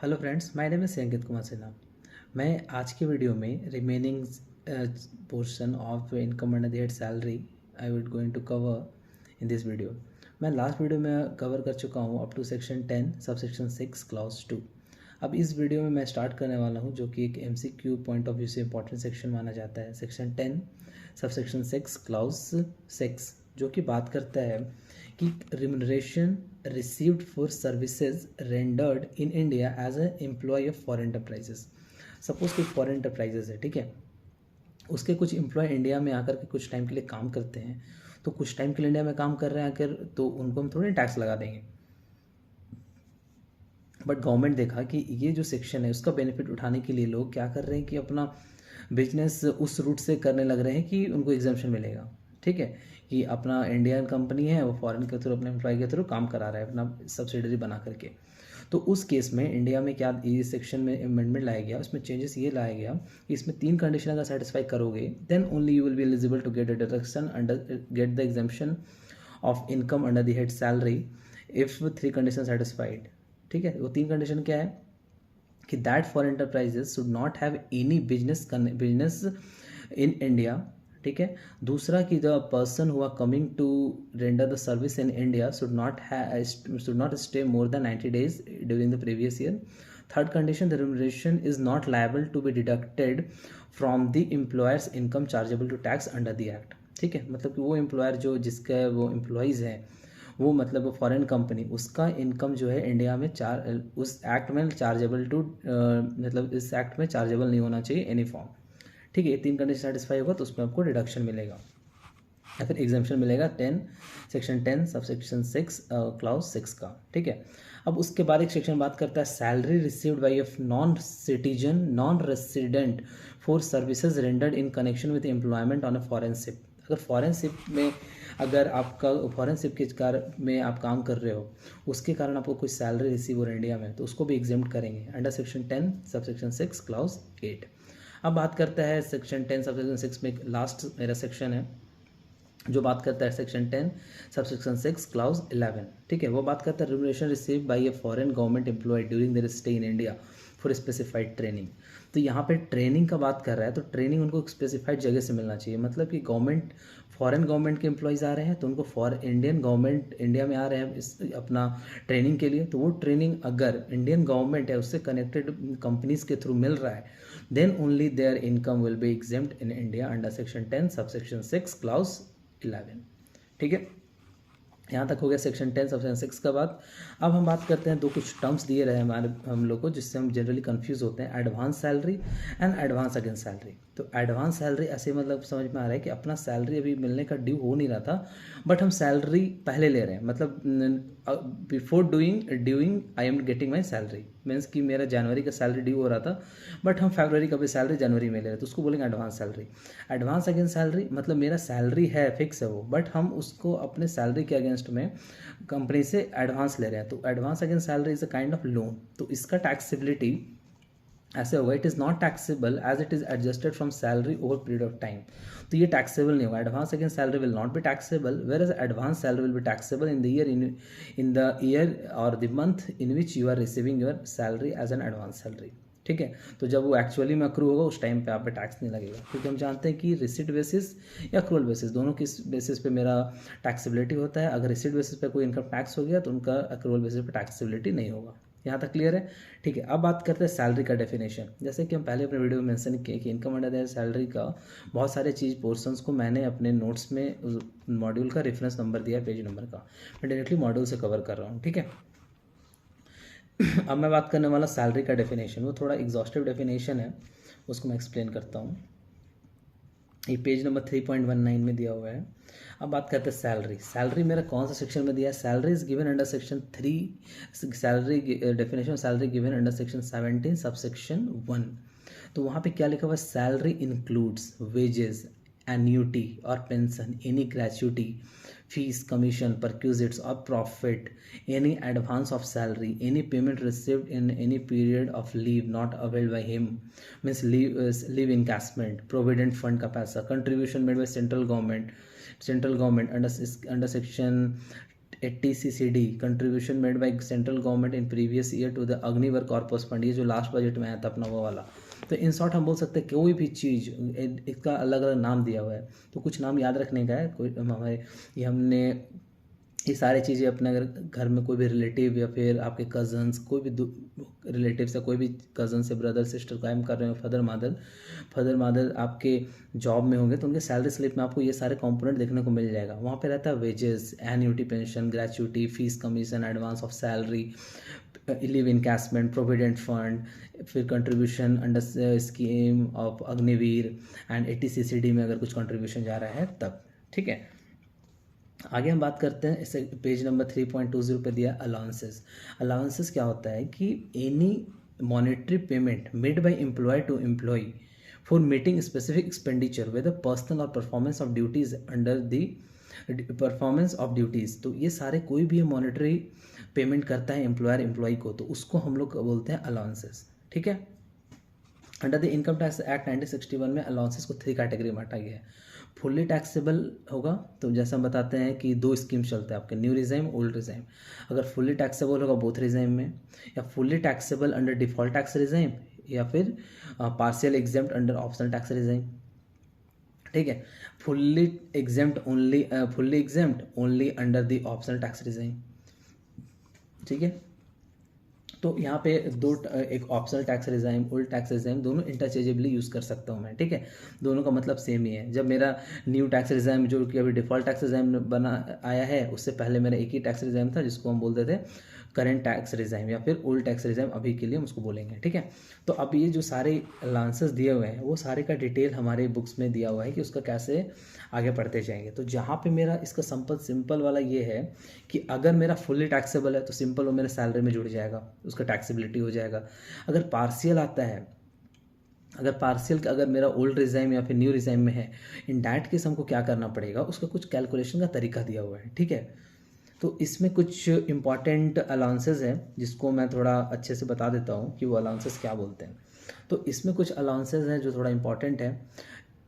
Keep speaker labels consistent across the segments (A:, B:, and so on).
A: Hello friends, my name is Ankit Kumar Sinha. मैं आज की वीडियो में remaining portion of income under the head salary I would going to cover in this video. मैं last video में cover कर चुका हूँ up to section 10 sub section 6 clause 2। अब इस वीडियो में मैं स्टार्ट करने वाला हूँ जो कि एक MCQ पॉइंट ऑफ व्यू से इंपॉर्टेंट सेक्शन माना जाता है, सेक्शन 10 सब सेक्शन 6 क्लॉज 6, जो कि बात करता है कि remuneration received for services rendered in India as a employ of foreign enterprises. Suppose कोई फॉरेन एंटरप्राइजेस है, ठीक है, उसके कुछ एम्प्लॉय इंडिया में आकर के कुछ टाइम के लिए काम करते हैं, तो कुछ टाइम के लिए इंडिया में काम कर रहे हैं आकर, तो उनको हम थोड़े टैक्स लगा देंगे। बट गवर्नमेंट देखा कि ये जो सेक्शन है उसका बेनिफिट उठाने के लिए लोग क्या कर रहे हैं कि अपना बिजनेस उस रूट से करने लग रहे हैं कि उनको एग्जाम्पशन मिलेगा। ठीक है, कि अपना इंडियन कंपनी है, वो फॉरेन के थ्रू अपने एम्प्लॉय के थ्रू काम करा रहा है अपना सब्सिडरी बना करके। तो उस केस में इंडिया में क्या ये सेक्शन में अमेंडमेंट लाया गया, उसमें चेंजेस ये लाया गया कि इसमें 3 कंडीशन अगर सेटिस्फाई करोगे then only you will be eligible to get a deduction under get the exemption of income under the head salary if 3 condition satisfied. ठीक है, वो 3 कंडीशन क्या है कि that for enterprises should not have any business in India. ठीक है, दूसरा कि the person who are coming to render the service in India should not stay more than 90 days during the previous year. Third condition, the remuneration is not liable to be deducted from the employer's income chargeable to tax under the act. ठीक है, मतलब कि वो employer जो जिसका वो employees हैं, वो मतलब फॉरेन कंपनी, उसका इनकम जो है इंडिया में उस एक्ट में चार्जेबल टू मतलब इस एक्ट में चार्जेबल नहीं होना चाहिए एनी फॉर्म। ठीक है, ये 3 कंडीशन सेटिस्फाई होगा तो उसमें आपको डिडक्शन मिलेगा या फिर एग्जाम्पशन मिलेगा सेक्शन 10 सब सेक्शन 6 क्लाउज 6 का। ठीक है, अब उसके बाद एक सेक्शन बात करता है salary received by non resident for services rendered in connection with employment on a foreign ship. अगर फॉरेन शिप में अगर आपका फॉरेन शिप के कार में आप काम कर रहे हो, उसके कारण आपको कुछ सैलरी रिसीव हो रही है इंडिया में, तो उसको भी एग्जाम्प्ट करेंगे under section 10 sub section 6 clause 8। अब बात करता है सेक्शन 10 सब सेक्शन 6 में लास्ट मेरा सेक्शन है जो बात करता है सेक्शन 10 सब सेक्शन 6 क्लाउज 11। ठीक है, वो बात करता है remuneration receive by a foreign government employ during their stay in India for specified training. तो यहाँ पे ट्रेनिंग का बात कर रहा है, तो ट्रेनिंग उनको स्पेसिफाइड जगह से मिलना चाहिए। मतलब कि गवर्नमेंट फॉरेन गवर्नमेंट के एम्प्लॉयज़ आ रहे हैं तो उनको इंडियन गवर्नमेंट इंडिया में आ रहे हैं अपना ट्रेनिंग के लिए, तो वो ट्रेनिंग अगर इंडियन गवर्नमेंट है उससे कनेक्टेड कंपनीज के थ्रू मिल रहा है then only their income will be exempt in India under section 10 sub section 6 clause 11। ठीक है, यहाँ तक हो गया सेक्शन 10 सेक्शन 6 का बात। अब हम बात करते हैं, दो कुछ टर्म्स दिए रहे हमारे हम लोग को जिससे हम जनरली कंफ्यूज होते हैं, advance salary and advance against salary. तो एडवांस सैलरी ऐसे मतलब समझ में आ रहा है कि अपना सैलरी अभी मिलने का ड्यू हो नहीं रहा था, बट हम सैलरी पहले ले रहे हैं, मतलब before ड्यूइंग I am getting my salary, means कि मेरा जनवरी का सैलरी ड्यू हो रहा था बट हम फरवरी का भी सैलरी जनवरी में ले रहे हैं, तो उसको बोलेंगे advance salary. Advance against salary मतलब मेरा सैलरी है फिक्स है वो, बट हम उसको अपने सैलरी के अगेंस्ट में कंपनी से एडवांस ले रहे हैं, तो advance against salary is a kind of loan. तो इसका टैक्सेबिलिटी ऐसे होगा, it is not taxable as it is adjusted from salary over period of time. तो ये टैक्सेबल नहीं होगा, advance against salary will not be taxable where as advance salary will be taxable in the year और the month in which you are receiving your salary as an advance salary. ठीक है, तो जब वो actually में accrue होगा उस time पे आप पे टैक्स नहीं लगेगा, क्योंकि हम जानते हैं कि रिसिट बेसिस या अक्रूवल बेसिस दोनों किस बेसिस पे मेरा टैक्सेबिलिटी होता है। अगर रिसिट बेसिस पे कोई इनकम टैक्स हो गया तो उनका अक्रूवल बेसिस पे टैक्सेबिलिटी नहीं होगा। यहाँ तक क्लियर है? ठीक है, अब बात करते हैं सैलरी का डेफिनेशन। जैसे कि हम पहले अपने वीडियो में मेंशन किए कि इनकम अंडर द सैलरी का बहुत सारे चीज़ पोर्शंस को मैंने अपने नोट्स में मॉड्यूल का रेफरेंस नंबर दिया है, पेज नंबर का, मैं डायरेक्टली मॉड्यूल से कवर कर रहा हूँ। ठीक है, अब मैं बात करने वाला सैलरी का डेफिनेशन, वो थोड़ा एग्जॉस्टिव डेफिनेशन है, उसको मैं एक्सप्लेन करता हूँ। ये पेज नंबर 3.19 में दिया हुआ है। अब बात करते हैं सैलरी। सैलरी मेरा कौन सा सेक्शन में दिया है? Salary is given under section 3, salary definition salary given under section 17 sub section 1। तो वहाँ पे क्या लिखा हुआ है? सैलरी इंक्लूड्स वेजेस, एन्यूटी और pension, any gratuity, fees, commission, perquisites or profit, any advance of salary, any payment received in any period of leave not availed by him, means leave encashment, provident fund का पैसा, contribution made by central government under section 80CCD contribution made by central government in previous year to the Agniveer corpus fund, ये जो last budget में आया था अपना वो वाला। तो इन शॉर्ट हम बोल सकते हैं कोई भी चीज़ इसका अलग अलग नाम दिया हुआ है, तो कुछ नाम याद रखने का है। कोई हमारे ये हमने ये सारी चीज़ें अपने अगर घर में कोई भी रिलेटिव या फिर आपके कज़न्स कोई भी रिलेटिव से कोई भी कज़न से ब्रदर सिस्टर कायम कर रहे हो, फादर मदर आपके जॉब में होंगे तो उनके सैलरी स्लिप में आपको ये सारे कंपोनेंट देखने को मिल जाएगा। वहाँ पे रहता है wages, annuity, pension, gratuity, fees, commission, advance of salary, leave encashment, provident fund, फिर contribution under scheme of Agniveer and 80CCD में अगर कुछ कंट्रीब्यूशन जा रहा है तब। ठीक है, आगे हम बात करते हैं इसे पेज नंबर 3.20 पे दिया अलाउंसेस। अलाउंसेस क्या होता है कि any monetary payment made by employ to employ for meeting specific expenditure whether personal और performance of duties under the performance of duties. तो ये सारे कोई भी मॉनेटरी पेमेंट करता है एम्प्लॉयर एम्प्लॉय को, तो उसको हम लोग बोलते हैं अलाउंसेस। ठीक है, under the income tax act 1961 में अलाउंसेस को 3 कैटेगरी में बांटा गया है। फुल्ली टैक्सेबल होगा, तो जैसे हम बताते हैं कि 2 स्कीम चलते हैं आपके, न्यू रिजाइम, ओल्ड रिजाइम। अगर फुल्ली टैक्सेबल होगा बोथ रिजाइम में, या fully taxable under default tax regime, या फिर partial exempt under optional tax regime. ठीक है, fully exempt only under the optional tax regime. ठीक है, तो यहाँ पे एक optional tax regime, old tax regime, दोनों इंटरचेंजेबली यूज़ कर सकता हूँ मैं। ठीक है, दोनों का मतलब सेम ही है। जब मेरा न्यू टैक्स रिजाइम जो कि अभी डिफ़ॉल्ट टैक्स रिजाइम बना आया है, उससे पहले मेरा एक ही टैक्स रिजाइम था जिसको हम बोलते थे करेंट टैक्स रिजाइम या फिर ओल्ड टैक्स रिजाइम, अभी के लिए हम उसको बोलेंगे। ठीक है, तो अब ये जो सारे अलाउंसेस दिए हुए हैं वो सारे का डिटेल हमारे बुक्स में दिया हुआ है कि उसका कैसे आगे बढ़ते जाएंगे। तो जहाँ पे मेरा इसका सिंपल वाला ये है कि अगर मेरा फुल्ली टैक्सेबल है तो सिंपल वो मेरे सैलरी में जुड़ जाएगा, उसका टैक्सेबिलिटी हो जाएगा। अगर पार्शियल आता है, अगर मेरा ओल्ड रिजाइम या फिर न्यू रिजाइम में है, इन दैट केस हमको क्या करना पड़ेगा, उसका कुछ कैलकुलेशन का तरीका दिया हुआ है। ठीक है, तो इसमें कुछ इंपॉर्टेंट अलाउंसेस हैं जिसको मैं थोड़ा अच्छे से बता देता हूँ कि वो अलाउंसेस क्या बोलते हैं। तो इसमें कुछ अलाउंसेस हैं जो थोड़ा इंपॉर्टेंट है।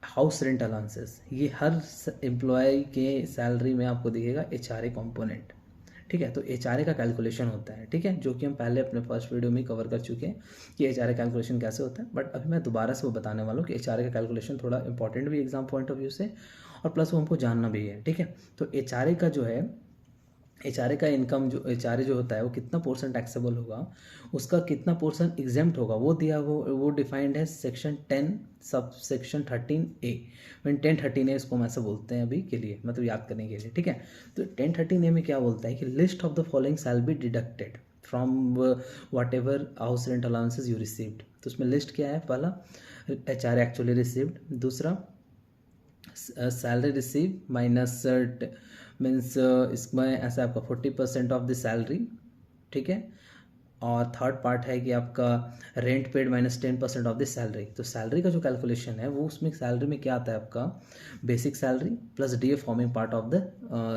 A: हाउस रेंट अलाउंसेस, ये हर एम्प्लॉय के सैलरी में आपको दिखेगा HRA कंपोनेंट। ठीक है, तो HRA का कैलकुलेशन होता है। ठीक है, जो कि हम पहले अपने फर्स्ट वीडियो में कवर कर चुके हैं कि HRA कैलकुलेशन कैसे होता है, बट अभी मैं दोबारा से वो बताने वाला हूँ कि HRA का कैलकुलेशन थोड़ा इंपॉर्टेंट भी एग्जाम पॉइंट ऑफ व्यू से, और प्लस वो हमको जानना भी है। ठीक है, तो HRA का जो है, HRA का इनकम जो HRA जो होता है वो कितना पोर्शन टैक्सेबल होगा, उसका कितना पोर्शन एग्जेम्प्ट होगा, वो दिया वो डिफाइंड है section 10 sub section 13A। 1013A इसको हम ऐसा बोलते हैं अभी के लिए, मतलब याद करने के लिए। ठीक है, तो 1013A में क्या बोलता है कि list of the following shall be deducted from what ever house rent allowances you received. तो उसमें लिस्ट क्या है, पहला HRA एक्चुअली रिसीव्ड, दूसरा सैलरी रिसीव माइनस मीन्स इसमें ऐसा आपका 40% ऑफ द सैलरी। ठीक है, और थर्ड पार्ट है कि आपका rent paid minus 10% of the salary. तो सैलरी का जो कैलकुलेशन है वो उसमें सैलरी में क्या आता है आपका basic salary plus DA forming part of the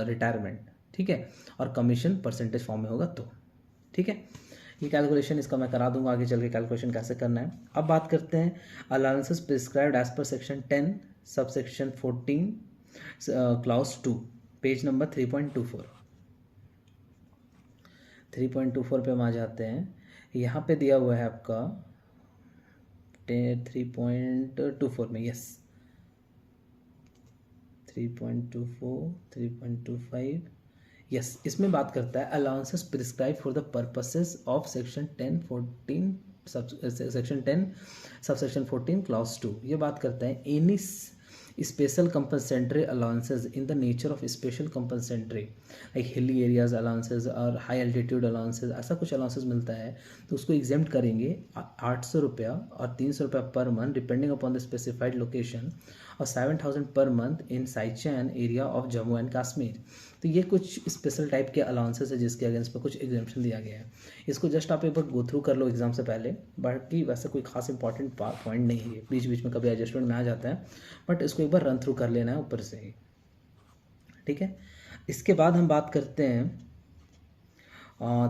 A: retirement. ठीक है, और कमीशन परसेंटेज फॉर्म में होगा तो। ठीक है, ये कैलकुलेशन इसका मैं करा दूंगा आगे चल के कैलकुलेशन कैसे करना है। अब बात करते हैं allowances prescribed as per section 10 sub section 14 clause 2 page number 3.24 पे हम आ जाते हैं। यहाँ पे दिया हुआ है आपका 3.24 में, यस 3.24 3.25 यस, इसमें बात करता है allowances prescribe for the purposes of section 10 section 10 sub section 14 clause 2। ये बात करता है any special compensatory allowances in the nature of special compensatory like hilly areas allowances और हाई एल्टीट्यूड अलाउंसेज, ऐसा कुछ अलाउंसेज मिलता है तो उसको एग्जेम्प्ट करेंगे 800 रुपया और 300 रुपया per month depending upon the specified location, और 7000 per month in Siachen area of Jammu and Kashmir. तो ये कुछ स्पेशल टाइप के अलाउंसेस है जिसके अगेंस्ट पर कुछ एग्जाम्पशन दिया गया है। इसको जस्ट आप एक बार गो थ्रू कर लो एग्जाम से पहले, बाकी वैसे कोई खास इंपॉर्टेंट पॉइंट नहीं है, बीच बीच में कभी एडजस्टमेंट में आ जाता है, बट इसको एक बार रन थ्रू कर लेना है ऊपर से ही। ठीक है, इसके बाद हम बात करते हैं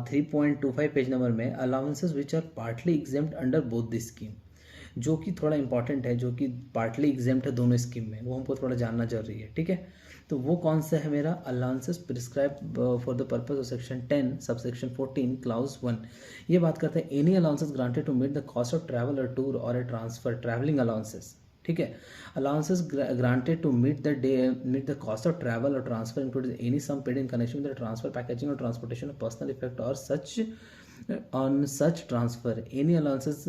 A: 3.25 पेज नंबर में allowances which are partly exempt under both the scheme. जो कि थोड़ा इंपॉर्टेंट है, जो कि पार्टली एग्जेम्प्ट है दोनों स्कीम में, वो हमको थोड़ा जानना जरूरी है, ठीक है। तो वो कौन सा है मेरा, allowances prescribe for the purpose of section 10 subsection 14 clause 1। ये बात करते हैं any allowances granted to meet the cost of travel और टूर और ए ट्रांसफर, ट्रैवलिंग अलाउंसेस, ठीक है। Allowances granted to meet the cost of travel और transfer include any sum paid in connection with the transfer, packaging और transportation of personal effect और such on such transfer. Any allowances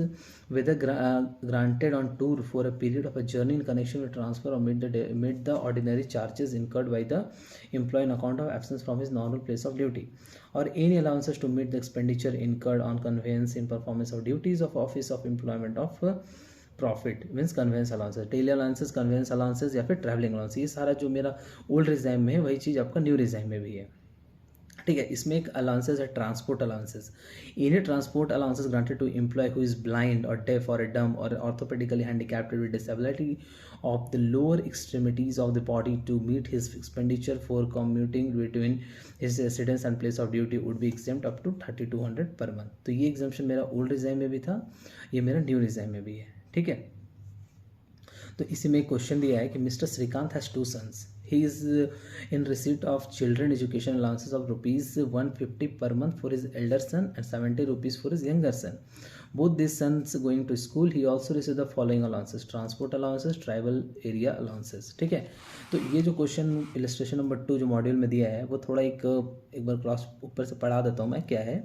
A: whether granted on tour for a period of a journey in connection with transfer or meet the ordinary charges incurred by the employee on account of absence from his normal place of duty, or any allowances to meet the expenditure incurred on conveyance in performance of duties of office of employment of profit means conveyance allowances, daily allowances, conveyance allowances या फिर travelling allowance. ये सारा जो मेरा old regime में है वही चीज़ आपका न्यू रिजाइम में भी है, ठीक है। इसमें एक अलाउंसेस है transport allowances. Any transport allowances granted to employ who is blind और डेफ और डम और orthopaedically handicapped with disability of the lower extremities of the body to meet his expenditure for commuting between his residence and place of duty would be exempt up to 3200 per month. तो ये exemption मेरा old regime में भी था, ये मेरा new regime में भी है, ठीक है। तो इसी में एक क्वेश्चन दिया है कि mister Shrikant has 2 sons. He is in receipt of children education allowances of rupees 150 per month for his elder son and 70 rupees for his younger son. Both these sons going to school. He also receives the following allowances: transport allowances, tribal area allowances, ठीक है। तो ये जो question illustration number 2 जो module में दिया है वो थोड़ा एक बार क्रॉस ऊपर से पढ़ा देता हूँ मैं, क्या है।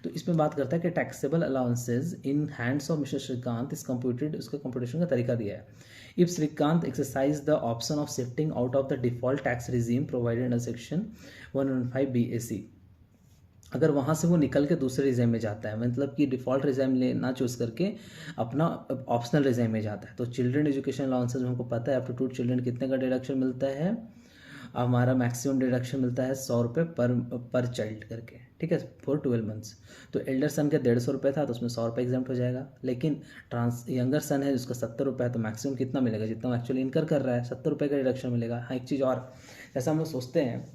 A: तो इसमें बात करता है कि taxable allowances in hands of mister Shrikant is computed, उसका कंप्यूटेशन का तरीका दिया है। If Srikant exercise the option of shifting out of the default tax regime provided under section 115 BAC, अगर वहाँ से वो निकल के दूसरे रिजाइम में जाता है, मतलब कि डिफ़ॉल्ट रिजाइम ना चूज़ करके अपना ऑप्शनल रिजाइम में जाता है, तो चिल्ड्रन एजुकेशन अलाउंसेज में हमको पता है अप टू 2 चिल्ड्रन कितने का डिडक्शन मिलता है, हमारा मैक्सिमम डिडक्शन मिलता है 100 रुपये पर चाइल्ड करके, ठीक है, फॉर 12 months। तो एल्डर सन का 150 रुपये था तो उसमें 100 रुपये एग्जाम्प्ट हो जाएगा, लेकिन यंगर सन है उसका 70 रुपये है तो मैक्सिमम कितना मिलेगा, जितना एक्चुअली इनकर कर रहा है 70 रुपये का डिडक्शन मिलेगा। हाँ, एक चीज़ और, जैसा हम लोग सोचते हैं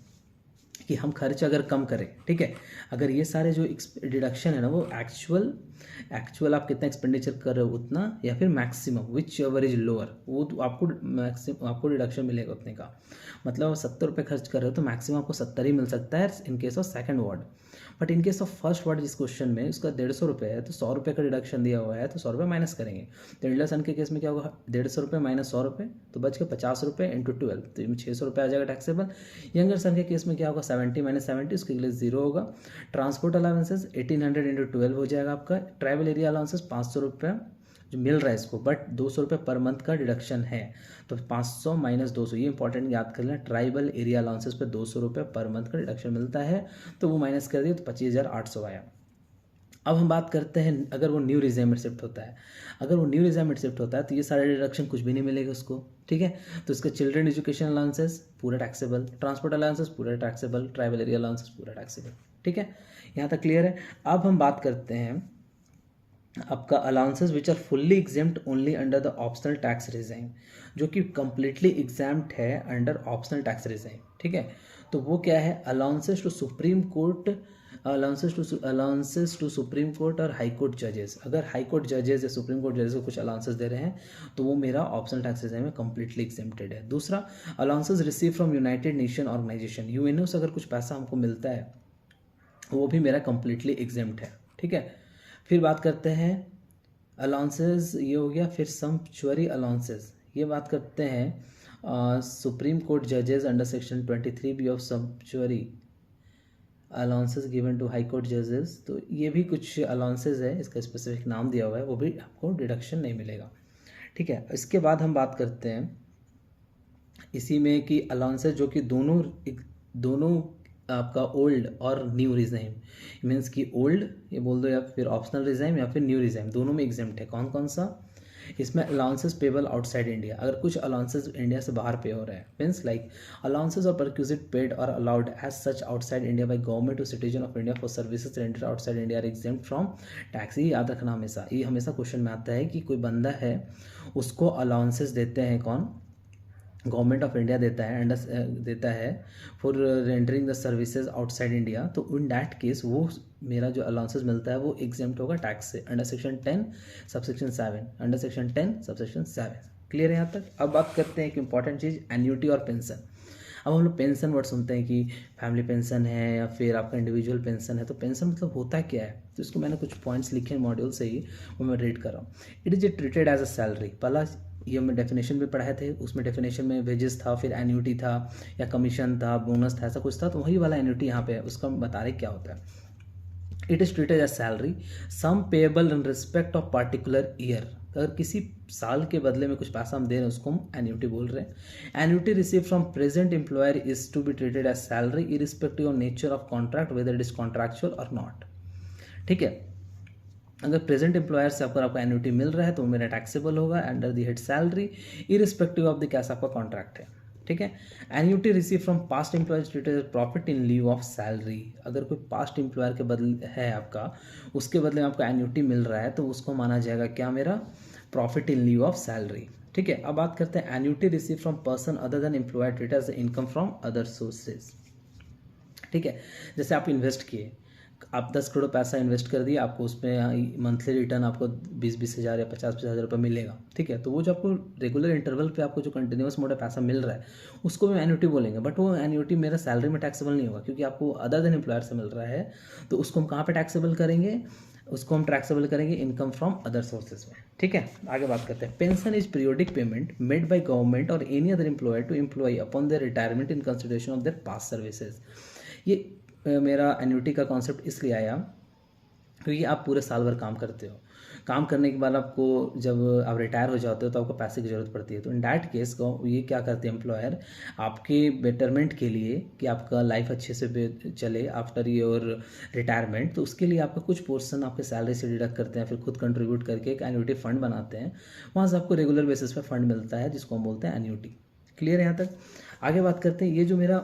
A: कि हम खर्च अगर कम करें, ठीक है, अगर ये सारे जो डिडक्शन है ना वो एक्चुअल आप कितना एक्सपेंडिचर कर रहे हो उतना, या फिर maximum which ever is lower, वो तो आपको डिडक्शन मिलेगा उतने का। मतलब 70 रुपये खर्च कर रहे हो तो मैक्सिमम आपको 70 ही मिल सकता है इन case of second ward, but in case of first ward जिस क्वेश्चन में उसका 150 रुपये है तो 100 रुपये का डिडक्शन दिया हुआ है तो 100 रुपये माइनस करेंगे। तो एल्डर सन के केस में क्या होगा, 150 रुपये माइनस 100 रुपये तो बच के 50 रुपये इंटू 12, तो इसमें 600 रुपये आ जाएगा टैक्सेबल। यंगर सन के केस में क्या होगा, 70 माइनस 70 उसके लिए 0 होगा। ट्रांसपोर्ट अलाउंसेस 1800 इंटू 12 हो जाएगा आपका। ट्रैवल एरिया अलाउंसेस 500 रुपये जो मिल रहा है इसको, बट 200 रुपये पर मंथ का डिडक्शन है, तो 500 माइनस 200, ये इंपॉर्टेंट याद कर लेना। ट्राइबल एरिया अलाउंसेस पे 200 रुपये पर मंथ का डिडक्शन मिलता है, तो वो माइनस कर दिए तो 25,800 आया। अब हम बात करते हैं अगर वो न्यू रिजाइम में शिफ्ट होता है, अगर वो न्यू रिजाइम में शिफ्ट होता है तो ये सारे डिडक्शन कुछ भी नहीं मिलेगा उसको, ठीक है। तो इसका चिल्ड्रन एजुकेशन अलाउंसेस पूरा टैक्सेबल, ट्रांसपोर्ट अलाउंसेस पूरा टैक्सेबल, ट्राइबल एरिया अलाउंसेस पूरा टैक्सेबल, ठीक है, यहाँ तक क्लियर है। अब हम बात करते हैं आपका allowances which are fully exempt only under the optional tax regime, जो कि कंप्लीटली एग्जाम्प्ट है अंडर ऑप्शनल टैक्स रिजाइम, ठीक है। तो वो क्या है, allowances to supreme court, allowances to supreme court और हाई कोर्ट जजेस। अगर हाई कोर्ट जजेस या सुप्रीम कोर्ट जजेस को कुछ अलाउंसेस दे रहे हैं तो वो मेरा ऑप्शनल टैक्स रिजाइम में कंप्लीटली एग्जेम्प्टेड है। दूसरा, allowances receive from United Nation Organisation, UNO से अगर कुछ पैसा हमको मिलता है वो भी मेरा कंप्लीटली एग्जेम्प्ट है, ठीक है। फिर बात करते हैं अलाउंसेस, ये हो गया। फिर सम्पचुअरी अलाउंसेस, ये बात करते हैं सुप्रीम कोर्ट जजेस under section 23B of sumptuary allowances given to high court जजेस। तो ये भी कुछ अलाउंसेस है, इसका स्पेसिफिक नाम दिया हुआ है, वो भी आपको डिडक्शन नहीं मिलेगा, ठीक है। इसके बाद हम बात करते हैं इसी में कि अलाउंसेस जो कि दोनों आपका ओल्ड और न्यू रिजाइम, मीन्स कि ओल्ड ये बोल दो या फिर ऑप्शनल रिजाइम या फिर न्यू रिजाइम, दोनों में एग्जेम्प्ट है। कौन कौन सा, इसमें अलाउंसेस पेबल आउटसाइड इंडिया, अगर कुछ अलाउंसेस इंडिया से बाहर पे हो रहे हैं, मीन्स लाइक अलाउंसेस और परक्यूजिट पेड और allowed as such outside India by government to citizen of India for services rendered outside India are exempt from tax. ये याद रखना हमेशा, ये हमेशा क्वेश्चन में आता है कि कोई बंदा है उसको अलाउंसेस देते हैं, कौन, गवर्नमेंट ऑफ इंडिया देता है for rendering the services outside India, तो इन दैट केस वो मेरा जो अलाउंसेस मिलता है वो एग्जेम्प्ट होगा टैक्स से under section 10 subsection 7, under section 10 subsection 7। Clear है यहाँ तक। अब बात करते हैं एक इंपॉर्टेंट चीज़, एन्युटी और पेंशन। अब हम लोग पेंशन वर्ड सुनते हैं कि फैमिली पेंशन है या फिर आपका इंडिविजुअल पेंशन है, तो पेंशन मतलब होता क्या है, तो इसको मैंने कुछ पॉइंट्स लिखे हैं मॉड्यूल से ही, वो मैं रीड कर रहा हूँ। It is treated as a salary. पहला ये हम डेफिनेशन भी पढ़ाए थे, उसमें डेफिनेशन में वेजेस था, फिर एन्युटी था या कमीशन था, बोनस था, ऐसा कुछ था, तो वही वाला एन्युटी यहाँ पे है, उसका हम बता रहे क्या होता है। It is treated as salary sum payable in respect of particular year. अगर किसी साल के बदले में कुछ पैसा हम दे रहे हैं उसको हम एन्युटी बोल रहे हैं। Annuity receive from present employer is to be treated as salary irrespective of nature of contract whether it is contractual और नॉट। ठीक है, अगर प्रेजेंट एम्प्लॉयर से आपका एन्युटी मिल रहा है तो वो मेरा टैक्सेबल होगा under the head salary irrespective of the कैसा आपका कॉन्ट्रैक्ट है। ठीक है, annuity receive from past employees treated profit in lieu of salary. अगर कोई पास्ट एम्प्लॉयर के बदले है आपका, उसके बदले में आपको एन्युटी मिल रहा है तो उसको माना जाएगा क्या, मेरा profit in lieu of salary. ठीक है, अब बात करते हैं annuity receive from person other than employer treated as income from other sources. ठीक है, जैसे आप इन्वेस्ट किए, आप 10 करोड़ पैसा इन्वेस्ट कर दिया, आपको उसमें मंथली रिटर्न आपको 20-20 हज़ार या 50-50 हज़ार रुपये मिलेगा। ठीक है, तो वो जो आपको रेगुलर इंटरवल पे आपको जो कंटिन्यूस मोड पैसा मिल रहा है उसको भी एन्युटी बोलेंगे, बट वो एन्युटी मेरा सैलरी में टैक्सेबल नहीं होगा, क्योंकि आपको अदर देन एम्प्लॉयर से मिल रहा है, तो उसको हम कहाँ पर टैक्सेबल करेंगे, उसको हम टैक्सेबल करेंगे इनकम फ्रॉम अदर सोर्सेज में। ठीक है, आगे बात करते हैं। Pension is periodic payment made by government और any other employer to employ upon their retirement in consideration of their past services. ये मेरा एन्युटी का कॉन्सेप्ट इसलिए आया क्योंकि आप पूरे साल भर काम करते हो, काम करने के बाद आपको जब आप रिटायर हो जाते हो तो आपको पैसे की ज़रूरत पड़ती है, तो इन डैट केस ये क्या करते हैं एम्प्लॉयर, आपके बेटरमेंट के लिए कि आपका लाइफ अच्छे से चले आफ्टर योर रिटायरमेंट, तो उसके लिए आपका कुछ पोर्शन आपके सैलरी से डिडक्ट करते हैं, फिर खुद कंट्रीब्यूट करके एक एन्युटी फंड बनाते हैं, वहाँ से आपको रेगुलर बेसिस पे फंड मिलता है जिसको हम बोलते हैं एन्युटी। क्लियर है यहाँ तक। आगे बात करते हैं, ये जो मेरा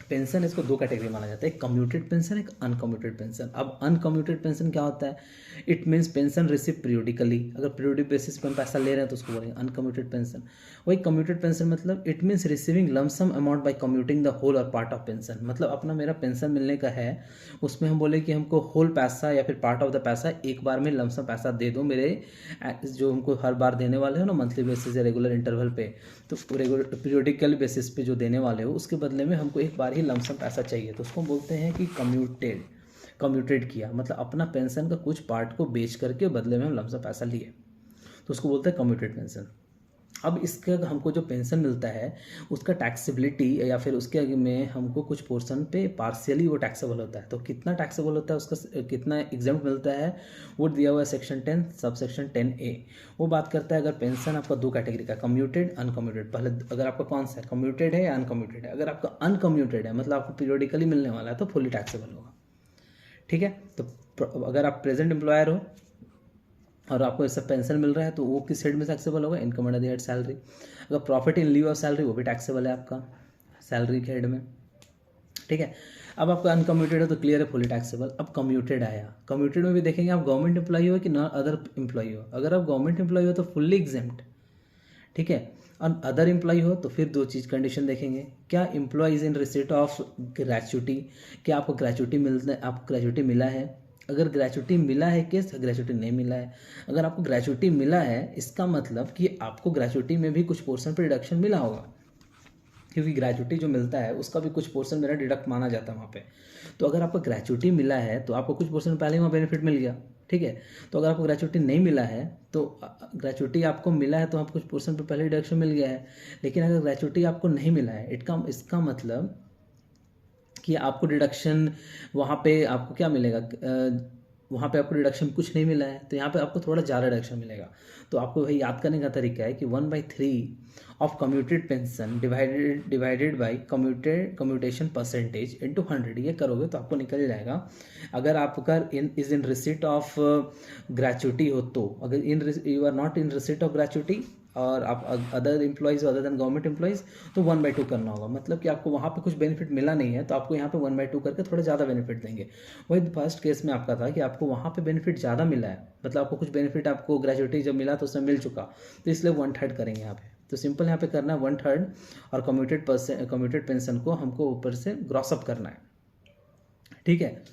A: पेंशन, इसको दो कैटेगरी माना जाता है, एक कम्यूटेड पेंशन, एक अनकम्यूटेड पेंशन। अब अनकम्यूटेड पेंशन क्या होता है, it means pension receive periodically, अगर पीरियोडिक बेसिस पे हम पैसा ले रहे हैं तो उसको बोलेंगे अनकम्यूटेड पेंशन। वही कम्यूटेड पेंशन मतलब it means receiving lump sum amount by commuting the whole और पार्ट ऑफ पेंशन। मतलब अपना मेरा पेंशन मिलने का है, उसमें हम बोले कि हमको होल पैसा या फिर पार्ट ऑफ द पैसा एक बार में लमसम पैसा दे दो मेरे जो हमको हर बार देने वाले हो ना, मंथली बेसिस या रेगुलर इंटरवल पे, तो रेगुलर पीरियोडिकल बेसिस पे जो देने वाले हो उसके बदले में हमको एक बार ही लमसम पैसा चाहिए, तो उसको बोलते हैं कि कम्यूटेड किया, मतलब अपना पेंशन का कुछ पार्ट को बेच करके बदले में हम लमसम पैसा लिए, तो उसको बोलते हैं कम्यूटेड पेंशन। अब इसके हमको जो पेंशन मिलता है उसका टैक्सेबिलिटी या फिर उसके में हमको कुछ पोर्शन पे पार्शियली वो टैक्सेबल होता है, तो कितना टैक्सेबल होता है, उसका कितना एग्जाम्प्ट मिलता है, वो दिया हुआ है सेक्शन 10 सबसेक्शन 10A। वो बात करता है अगर पेंशन आपका दो कैटेगरी का, कम्यूटेड अनकम्यूटेड। पहले अगर आपका कौन सा है, कम्यूटेड है या अनकम्यूटेड है, अगर आपका अनकम्यूटेड है मतलब आपको पीरियोडिकली मिलने वाला है तो फुली टैक्सेबल होगा। ठीक है, तो अगर आप प्रेजेंट एम्प्लॉयर हो और आपको इससे पेंशन मिल रहा है तो वो किस हेड में टैक्सेबल होगा, income under the head salary. अगर profit in lieu of salary वो भी टैक्सेबल है आपका सैलरी के हेड में। ठीक है, अब आपका अनकम्यूटेड है तो क्लियर है फुली टैक्सेबल। अब कम्यूटेड आया, कम्यूटेड में भी देखेंगे आप गवर्नमेंट एम्प्लॉई हो कि ना अदर एम्प्लॉई हो। अगर आप गवर्नमेंट एम्प्लॉई हो तो फुल्ली एग्जेम्प्ट। ठीक है, और अदर एम्प्लॉई हो तो फिर दो चीज़ कंडीशन देखेंगे, क्या employees in receipt of gratuity, क्या आपको ग्रेचुटी आपको ग्रेचुटी मिला है, अगर ग्रेचुटी मिला है केस, ग्रेचुटी नहीं मिला है। अगर आपको ग्रेचुटी मिला है इसका मतलब कि आपको ग्रेचुटी में भी कुछ पोर्शन पर डिडक्शन मिला होगा, क्योंकि ग्रेचुटी जो मिलता है उसका भी कुछ पोर्शन मेरा डिडक्ट माना जाता है वहाँ पे। तो अगर आपको ग्रेचुटी मिला है तो आपको कुछ पोर्शन पहले वहाँ बेनिफिट मिल गया। ठीक है, तो अगर आपको ग्रेचुटी नहीं मिला है तो ग्रेचुटी आपको मिला है तो आपको कुछ पोर्शन पे पहले डिडक्शन मिल गया है, लेकिन अगर ग्रेचुटी आपको नहीं मिला है इसका मतलब कि आपको डिडक्शन वहाँ पे आपको क्या मिलेगा, वहाँ पे आपको डिडक्शन कुछ नहीं मिला है तो यहाँ पे आपको थोड़ा ज़्यादा डिडक्शन मिलेगा। तो आपको वही याद करने का तरीका है कि 1/3 of commuted pension divided by commutation percentage into 100, ये करोगे तो आपको निकल जाएगा। अगर आपका इन रिसिट ऑफ ग्रेचुटी हो तो, अगर you are not in receipt of gratuity और आप other employees other than government employees तो 1/2 करना होगा। मतलब कि आपको वहाँ पे कुछ बेनिफिट मिला नहीं है तो आपको यहाँ पे 1/2 करके थोड़ा ज़्यादा बेनिफिट देंगे। वही फर्स्ट केस में आपका था कि आपको वहाँ पे बेनिफिट ज़्यादा मिला है, मतलब आपको कुछ बेनिफिट आपको ग्रेजुएटी जब मिला तो उसमें मिल चुका, तो इसलिए 1/3 करेंगे यहाँ पे। तो सिंपल यहाँ पे करना है 1/3 और कम्यूटेड पेंशन को हमको ऊपर से ग्रॉसअप करना है। ठीक है,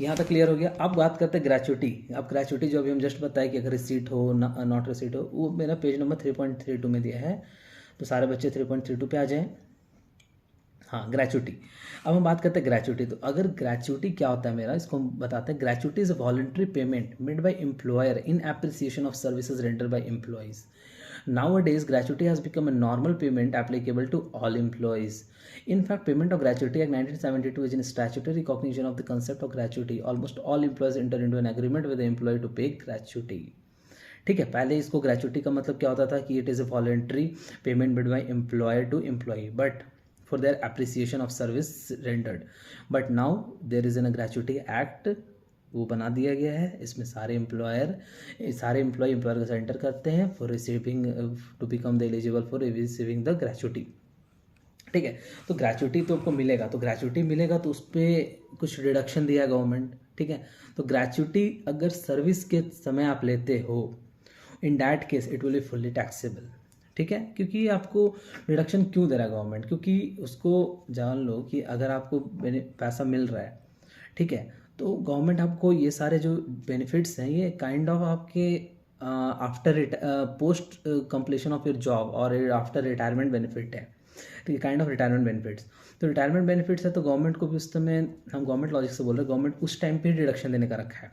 A: यहाँ तक क्लियर हो गया। अब बात करते हैं ग्रेचुटी। अब ग्रेचुटी जो अभी हम जस्ट बताए कि अगर रिसीट हो नॉट रिसीट हो, वो मेरा पेज नंबर 3.32 में दिया है, तो सारे बच्चे 3.32 पे आ जाएं। हाँ, ग्रेचुटी। अब हम बात करते हैं ग्रेचुटी। तो अगर ग्रेचुटी क्या होता है मेरा, इसको हम बताते हैं। Gratuity is a voluntary payment made by employer in appreciation of services rendered by employees. Nowadays, gratuity has become a normal payment applicable to all employees. In fact, Payment of Gratuity Act 1972 is in statutory recognition of the concept of gratuity. Almost all employees enter into an agreement with the employee to pay gratuity. ठीक है, पहले इसको gratuity का मतलब क्या होता था कि it is a voluntary payment made by employer to employee but for their appreciation of service rendered. But now there is an gratuity act, वो बना दिया गया है। इसमें सारे एम्प्लॉय का सेंटर करते हैं for receiving to become the eligible for receiving the gratuity. ठीक है, तो ग्रेचुटी तो आपको मिलेगा, तो ग्रेचुटी मिलेगा तो उस पर कुछ रिडक्शन दिया गवर्नमेंट। ठीक है, तो ग्रेचुटी अगर सर्विस के समय आप लेते हो, in that case it will be fully taxable. ठीक है, क्योंकि आपको रिडक्शन क्यों दे रहा है गवर्नमेंट, क्योंकि उसको जान लो कि अगर आपको पैसा मिल रहा है, ठीक है, तो गवर्नमेंट आपको ये सारे जो बेनिफिट्स हैं ये काइंड ऑफ आपके after post completion of your job और आफ्टर रिटायरमेंट बेनिफिट है। तो ये काइंड ऑफ रिटायरमेंट बेनिफिट्स, तो रिटायरमेंट बेनिफिट्स है, तो गवर्नमेंट को भी उस समय, हम गवर्नमेंट लॉजिक से बोल रहे हैं, गवर्नमेंट उस टाइम पे रिडक्शन देने का रखा है।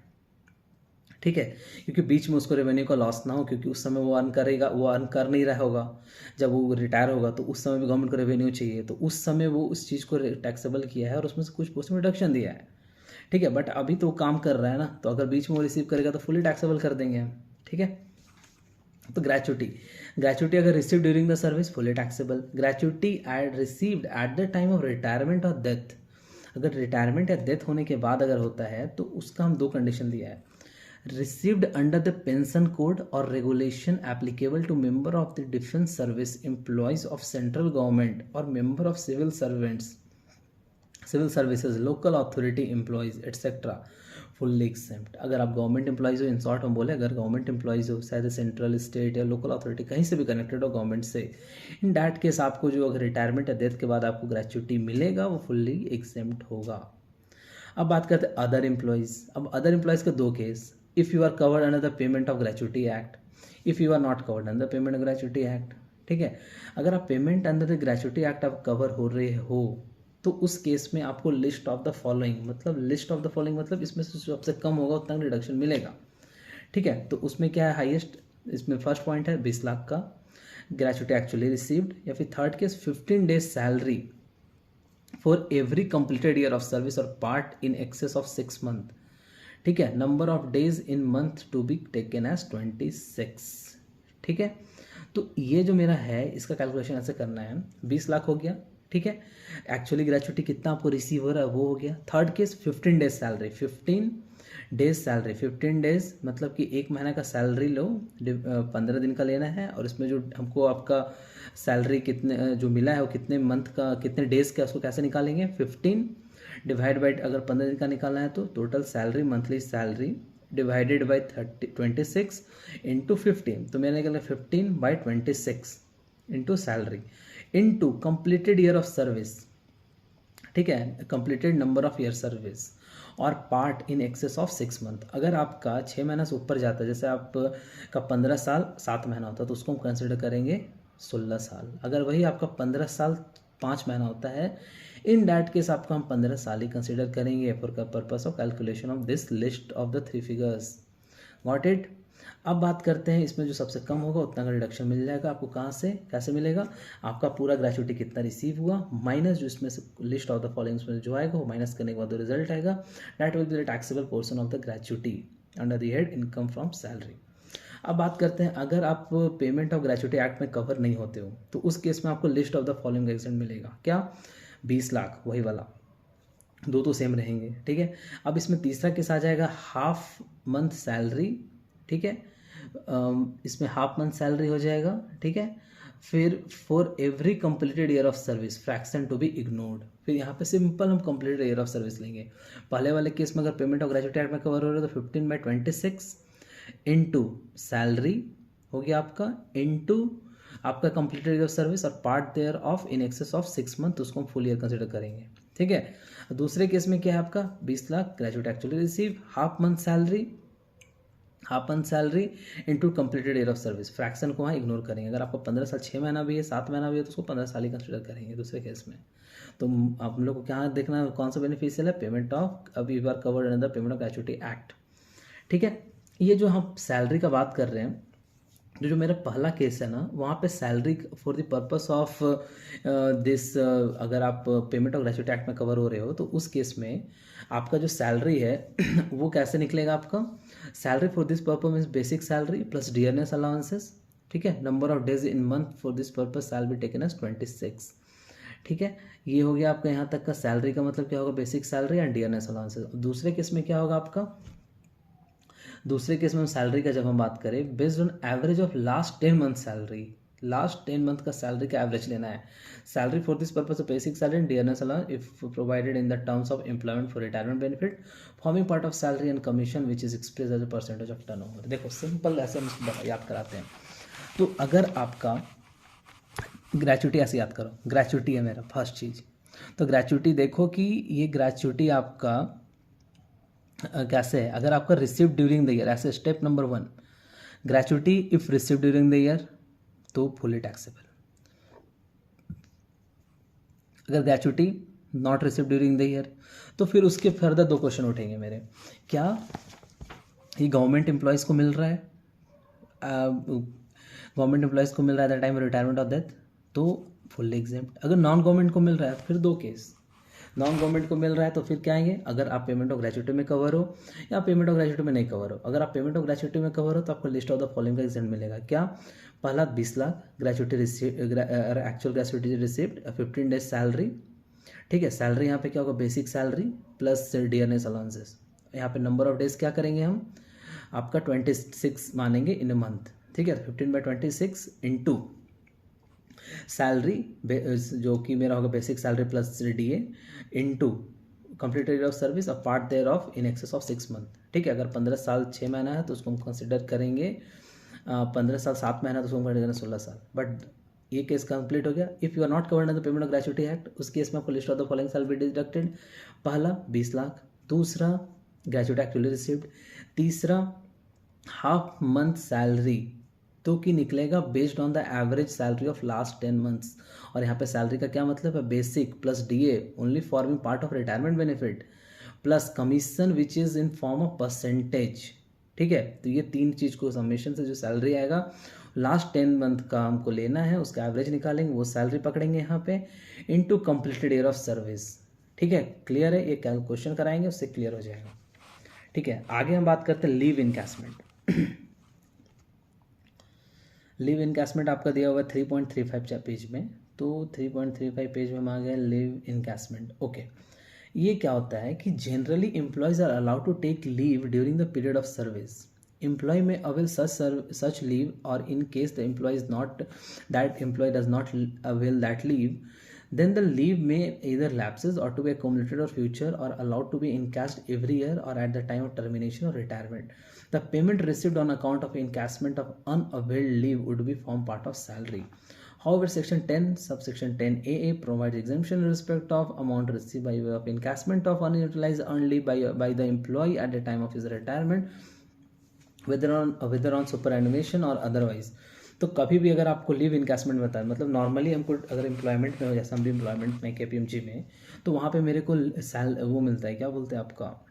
A: ठीक है, क्योंकि बीच में उसको रेवेन्यू का लॉस ना हो, क्योंकि उस समय वो अर्न करेगा, वो अर्न कर नहीं रहा होगा, जब वो रिटायर होगा तो उस समय भी गवर्नमेंट को रेवेन्यू चाहिए, तो उस समय वो उस चीज़ को टैक्सेबल किया है और उसमें से कुछ पोस्ट में रिडक्शन दिया है। ठीक है, बट अभी तो काम कर रहा है ना, तो अगर बीच में वो रिसीव करेगा तो फुली टैक्सेबल कर देंगे हम। ठीक है, तो ग्रेचुटी अगर receive during the service fully taxable. Gratuity received eight the time of retirement और डेथ, अगर रिटायरमेंट या डेथ होने के बाद अगर होता है तो उसका हम दो कंडीशन दिया है। Received under the pension code और regulation applicable to member of the defence service, employees of central government और member of civil services, local authority employees etcetera, fully exempt. अगर आप गवर्नमेंट एम्प्लॉयज हो, इन शॉर्ट हम बोले, अगर government employees हो, शायद सेंट्रल, स्टेट या लोकल अथॉरिटी कहीं से भी कनेक्टेड हो गवर्नमेंट से, इन डैट केस आपको जो अगर रिटायरमेंट या डेथ के बाद आपको ग्रेचुटी मिलेगा वो फुल्ली एग्जेम्प्ट होगा। अब बात करते हैं अदर एम्प्लॉयज़। अब अदर एम्प्लॉयज़ के दो case, if you are covered under the payment of gratuity act, if you are not covered under the payment of gratuity act. ठीक है, अगर आप payment under the gratuity act आप cover हो रहे हो तो उस केस में आपको लिस्ट ऑफ द फॉलोइंग, मतलब लिस्ट ऑफ द फॉलोइंग मतलब इसमें से सबसे कम होगा उतना रिडक्शन मिलेगा। ठीक है, तो उसमें क्या है हाईएस्ट, इसमें फर्स्ट पॉइंट है 20 लाख का ग्रेचुटी एक्चुअली रिसीव्ड, या फिर third case 15 days salary for every completed year of service और part in excess of 6 month. ठीक है, number of days in month to be taken as 26। ठीक है, तो ये जो मेरा है इसका कैलकुलेशन ऐसे करना है। 20 लाख हो गया, ठीक है, एक्चुअली ग्रेचुटी कितना आपको रिसीव हो रहा है वो हो गया। Third case 15 days salary, 15 days salary, 15 days मतलब कि एक महीना का सैलरी लो, 15 दिन का लेना है, और इसमें जो हमको आपका सैलरी कितने जो मिला है वो कितने मंथ का, कितने डेज का, उसको कैसे निकालेंगे, 15 डिवाइड बाई, अगर 15 दिन का निकालना है तो total salary, monthly salary divided by 26 into 15, तो मैंने निकाला 15 by 26 into salary into completed year of service. ठीक है, completed number of year service और part in excess of 6 month. अगर आपका 6 महीना से ऊपर जाता है, जैसे आपका 15 साल 7 महीना होता है तो उसको हम कंसिडर करेंगे 16 साल। अगर वही आपका 15 साल 5 महीना होता है, इन डैट केस आपको हम 15 साल ही कंसिडर करेंगे for the purpose of calculation of this list of the 3 figures. Got it. अब बात करते हैं इसमें जो सबसे कम होगा उतना का रिडक्शन मिल जाएगा आपको। कहाँ से कैसे मिलेगा, आपका पूरा ग्रेचुटी कितना रिसीव हुआ माइनस जो इसमें से लिस्ट ऑफ द फॉलोइंग में जो आएगा वो माइनस करने के बाद जो रिजल्ट आएगा that will be the taxable portion of the gratuity under the head income from salary. अब बात करते हैं अगर आप पेमेंट ऑफ ग्रेचुटी एक्ट में कवर नहीं होते हो तो उस केस में आपको list of the following exempt मिलेगा। क्या, 20 लाख वही वाला, दो तो सेम रहेंगे। ठीक है, अब इसमें तीसरा केस आ जाएगा हाफ मंथ सैलरी। ठीक है, इसमें हाफ मंथ सैलरी हो जाएगा। ठीक है, फिर for every completed year of service fraction to be ignored, फिर यहाँ पे सिंपल हम कंप्लीटेड ईयर ऑफ सर्विस लेंगे। पहले वाले केस में अगर पेमेंट ऑफ ग्रेचुटी एक्ट में कवर हो रहा है तो 15 बाई 26 इंटू सैलरी हो गया आपका, इंटू आपका कंप्लीटेड ईयर ऑफ सर्विस और part thereof in excess of 6 month, उसको हम फुल ईयर कंसिडर करेंगे। ठीक है। दूसरे केस में क्या है आपका 20 lakh graduate actually receive half month salary into completed year of service. Fraction को वहाँ इग्नोर करेंगे। अगर आपको 15 साल 6 महीना भी है 7 महीना भी है तो उसको 15 साल ही कंसिडर करेंगे दूसरे केस में। तो आप लोग को क्या देखना है, कौन सा बेनिफिशियल है, पेमेंट ऑफ, अब you are covered under payment of gratuity act. ठीक है। ये जो हम सैलरी का बात कर रहे हैं, जो मेरा पहला केस है ना, वहाँ पे salary for the purpose of this, अगर आप पेमेंट ऑफ ग्रेचुइटी एक्ट में कवर हो रहे हो तो उस केस में आपका जो सैलरी है वो कैसे निकलेगा आपका, salary for this purpose means basic salary plus dearness allowances. ठीक है। Number of days in month for this purpose shall be taken as 26। ठीक है। ये हो गया आपका यहाँ तक का सैलरी का मतलब क्या होगा, basic salary and dearness allowances. दूसरे केस में क्या होगा आपका, दूसरे केस में सैलरी का जब हम बात करें based on average of last 10 month salary, last 10 month का सैलरी का एवरेज लेना है। Salary for this purpose of basic salary and dearness allowance if provided in the terms of employment for retirement benefit forming part of salary and commission which is express as a percentage of turnover. देखो simple ऐसे हम इसको याद कराते हैं। तो अगर आपका ग्रेचुइटी ऐसे याद करो, ग्रेचुइटी है मेरा फर्स्ट चीज़, तो ग्रेचुइटी देखो कि ये ग्रेचुइटी आपका कैसे है। अगर आपका रिसीव ड्यूरिंग द ईयर, ऐसे step number 1 gratuity if receive during the year तो फुली टैक्सेबल। अगर gratuity not receive during the year तो फिर उसके फर्दर 2 क्वेश्चन उठेंगे मेरे, क्या ये गवर्नमेंट एम्प्लॉयज़ को मिल रहा है, गवर्नमेंट एम्प्लॉयज़ को मिल रहा है eight the time retirement of death तो फुल्ली एग्जेम्प्ट। अगर नॉन गवर्नमेंट को मिल रहा है तो फिर 2 केस, नॉन गवर्नमेंट को मिल रहा है तो फिर क्या आएंगे, अगर आप पेमेंट ऑफ ग्रेचुइटी में कवर हो या पेमेंट ऑफ ग्रेचुइटी में नहीं कवर हो। अगर आप पेमेंट ऑफ ग्रेचुइटी में कवर हो तो आपको लिस्ट ऑफ द फॉलोइंग का एग्जेम्प्ट मिलेगा। क्या, पहला 20 lakh gratuity actual gratuity receipt 15 days salary. ठीक है। सैलरी यहाँ पे क्या होगा, basic salary plus dearness allowances. यहाँ पे नंबर ऑफ डेज क्या करेंगे हम, आपका 26 मानेंगे इन अ मंथ। ठीक है। 15/26 इंटू सैलरी जो कि मेरा होगा basic salary plus DA into complete year of service, a part thereof in excess of 6 month. ठीक है। अगर 15 साल 6 महीना है तो उसको हम कंसिडर करेंगे, 15 साल 7 महीना तो उसको कंसिडर करेंगे 16 साल। बट ये केस कंप्लीट हो गया। If you are not covered under payment of gratuity act, उस केस में आपको list of the following shall be deducted. पहला 20 लाख, दूसरा ग्रेचुइटी एक्चुअली रिसीव्ड, तीसरा हाफ मंथ सैलरी तो कि निकलेगा based on the average salary of last 10 months. और यहाँ पे सैलरी का क्या मतलब है, basic plus DA only forming part of retirement benefit plus commission which is in form of percentage. ठीक है। तो ये 3 चीज़ को समेशन से जो सैलरी आएगा लास्ट 10 मंथ का हमको लेना है, उसका एवरेज निकालेंगे, वो सैलरी पकड़ेंगे यहाँ पे into completed year of service. ठीक है। क्लियर है, ये क्वेश्चन कराएंगे उससे क्लियर हो जाएगा। ठीक है। आगे हम बात करते हैं लीव इनकैशमेंट। लीव इनकैशमेंट आपका दिया हुआ है 3.35 पेज में, तो 3.35 पेज में हम आ गए लीव इनकैशमेंट। ओके। ये क्या होता है कि generally employees are allowed to take leave during the period of service. Employ में avail such leave, or in case the employee is not, that employee does not avail that leave, then the leave may either lapses or to be accumulated or future or allowed to be encashed every year or at the time of termination or retirement. The payment received on account of encashment of unavailed leave would be form part of salary. However, Section 10, subsection 10AA provides exemption in respect of amount received by way of encashment of unutilized earned leave by the employee at the time of his retirement, whether on superannuation or otherwise. तो कभी भी अगर आपको leave encashment बताए, मतलब normally हमको अगर employment में हो, जैसे हम भी एम्प्लॉयमेंट में KPMG में, तो वहाँ पे मेरे को वो मिलता है, क्या बोलते हैं आपका,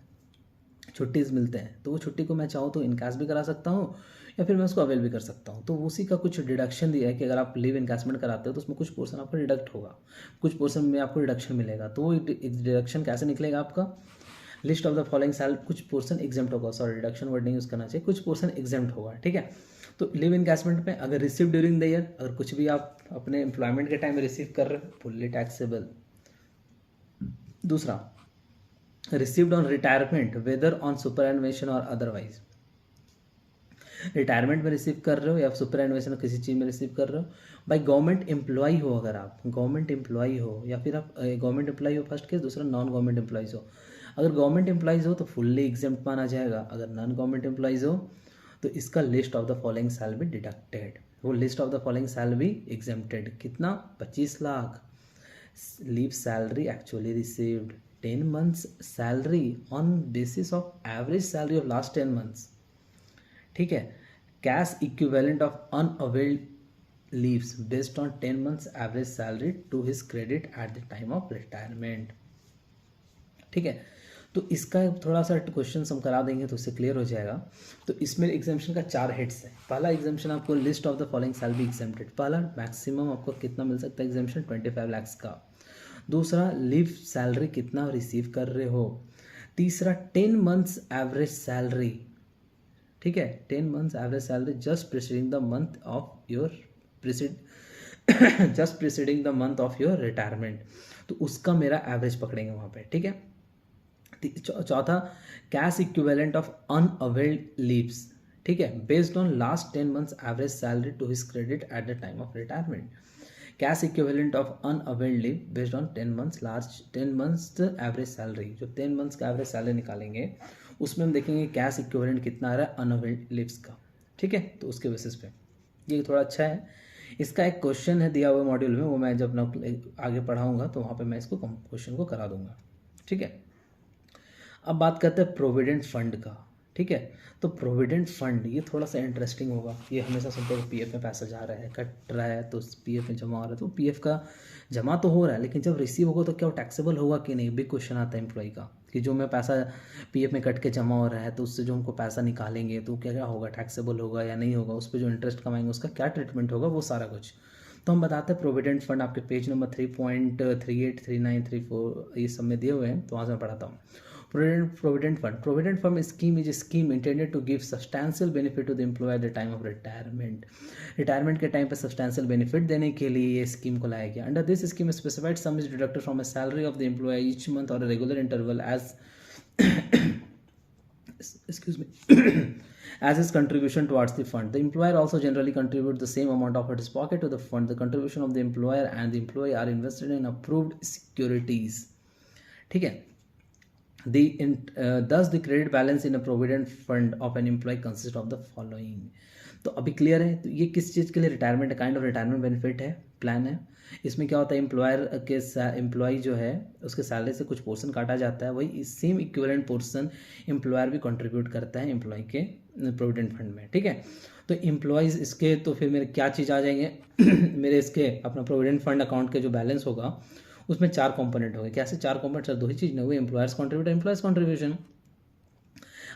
A: छुट्टीज़ मिलते हैं। तो वो छुट्टी को मैं चाहूँ तो इनकैश भी करा सकता हूँ या फिर मैं उसको अवेल भी कर सकता हूँ। तो उसी का कुछ डिडक्शन दिया है कि अगर आप लीव इनकैशमेंट कराते हो तो उसमें कुछ पोर्शन आपका डिडक्ट होगा, कुछ पोर्शन में आपको डिडक्शन मिलेगा। तो वो डिडक्शन कैसे निकलेगा आपका, list of the following shall, कुछ पोर्शन एग्जेम्प्ट होगा, सॉरी डिडक्शन वर्ड नहीं यूज़ करना चाहिए, कुछ पोर्शन एग्जेम्प्ट होगा। ठीक है। तो लीव इनकैशमेंट में अगर रिसीव ड्यूरिंग द ईयर, अगर कुछ भी आप अपने एम्प्लॉयमेंट के टाइम में रिसीव कर रहे हो, फुल्ली टैक्सेबल। दूसरा, received on retirement whether on superannuation और अदरवाइज, रिटायरमेंट में रिसीव कर रहे हो या सुपरएनुएशन किसी चीज़ में रिसीव कर रहे हो बाई गवर्नमेंट एम्प्लॉई हो, अगर आप गवर्नमेंट एम्प्लॉई हो या फिर आप गवर्नमेंट एम्प्लॉई हो फर्स्ट केस, दूसरा नॉन गवर्नमेंट एम्प्लॉइज हो। अगर गवर्नमेंट एम्प्लॉइज हो तो फुल्ली एग्जेम्प्ट माना जाएगा, अगर नॉन गवर्नमेंट एम्प्लॉइज हो तो इसका list of the following shall be deducted. वो list of the following shall be exempted. कितना, 25 lakh leave salary actually received 10 months salary on basis of average salary of last 10 months, ठीक है. Cash equivalent of unavailed leaves based on 10 months average salary to his credit at the time of retirement, ठीक है. तो इसका थोड़ा सा question हम करा देंगे तो उससे क्लियर हो जाएगा. तो इसमें एग्जाम्पशन का 4 हेड्स है. पहला एग्जाम्पशन आपको list of the following shall be exempted. पहला मैक्सिमम आपको कितना मिल सकता है एग्जाम्पशन 25 lakhs का. दूसरा लीव सैलरी कितना रिसीव कर रहे हो. तीसरा 10 months एवरेज सैलरी, ठीक है, 10 months average salary just preceding the month of your just preceding the month of your retirement. तो उसका मेरा एवरेज पकड़ेंगे वहाँ पे, ठीक है. चौथा cash equivalent of unavailed leaves, ठीक है, based on last 10 months average salary to his credit at the time of retirement. Cash equivalent of unavailed leave based on 10 months average salary. जो 10 months का एवरेज सैलरी निकालेंगे उसमें हम देखेंगे cash equivalent कितना आ रहा है अनअवेल्ड लीव्स का, ठीक है. तो उसके बेसिस पे ये थोड़ा अच्छा है. इसका एक क्वेश्चन है दिया हुआ मॉड्यूल में, वो मैं जब आगे पढ़ाऊंगा तो वहाँ पे मैं इसको क्वेश्चन को करा दूंगा, ठीक है. अब बात करते हैं प्रोविडेंट फंड का, ठीक है. तो प्रोविडेंट फंड ये थोड़ा सा इंटरेस्टिंग होगा. ये हमेशा सुनते हैं पीएफ में पैसा जा रहा है, कट रहा है, तो पीएफ में जमा हो रहा है. तो पीएफ का जमा तो हो रहा है, लेकिन जब रिसीव होगा तो क्या वो टैक्सेबल होगा कि नहीं, बिग क्वेश्चन आता है एम्प्लॉय का, कि जो मैं पैसा पीएफ में कट के जमा हो रहा है तो उससे जो हमको पैसा निकालेंगे तो क्या क्या होगा, टैक्सेबल होगा या नहीं होगा, उस पर जो इंटरेस्ट कमाएंगे उसका क्या ट्रीटमेंट होगा, वो सारा कुछ. तो हम बताते हैं प्रोविडेंट फंड आपके पेज नंबर 3.38, 39, 34 ये सब में दिए हुए हैं, तो वहाँ से मैं पढ़ाता हूँ. Provident fund. Provident fund scheme is a scheme intended to give substantial benefit to the employee at the time of retirement. Retirement के टाइम पे substantial benefit देने के लिए ये स्कीम को लाया गया. Under this scheme, specified sum is deducted from a salary of the employee each month or a regular interval as excuse me as his contribution towards the fund. The employer also generally contributes the same amount of his pocket to the fund. The contribution of the employer and the employee are invested in approved securities, ठीक है. Thus the credit balance in a provident fund of an employee consists of the following. तो अभी clear है. तो ये किस चीज़ के लिए retirement kind of retirement benefit है, प्लान है. इसमें क्या होता है, एम्प्लॉयर के एम्प्लॉय जो है उसके सैलरी से कुछ पोर्शन काटा जाता है, वही सेम इक्विवेलेंट पोर्शन एम्प्लॉयर भी कंट्रीब्यूट करता है एम्प्लॉय के प्रोविडेंट फंड में, ठीक है. तो एम्प्लॉयज़ इसके तो फिर मेरे क्या चीज़ आ जाएंगे मेरे इसके अपना प्रोविडेंट फंड अकाउंट के जो बैलेंस होगा उसमें 4 कंपोनेंट हो गए. कैसे 4 कंपोनेंट, सर 2 ही चीज़ नहीं हुई, एम्प्लॉयर्स कॉन्ट्रीब्यूट, एम्प्लॉयज़ कॉन्ट्रीब्यूशन.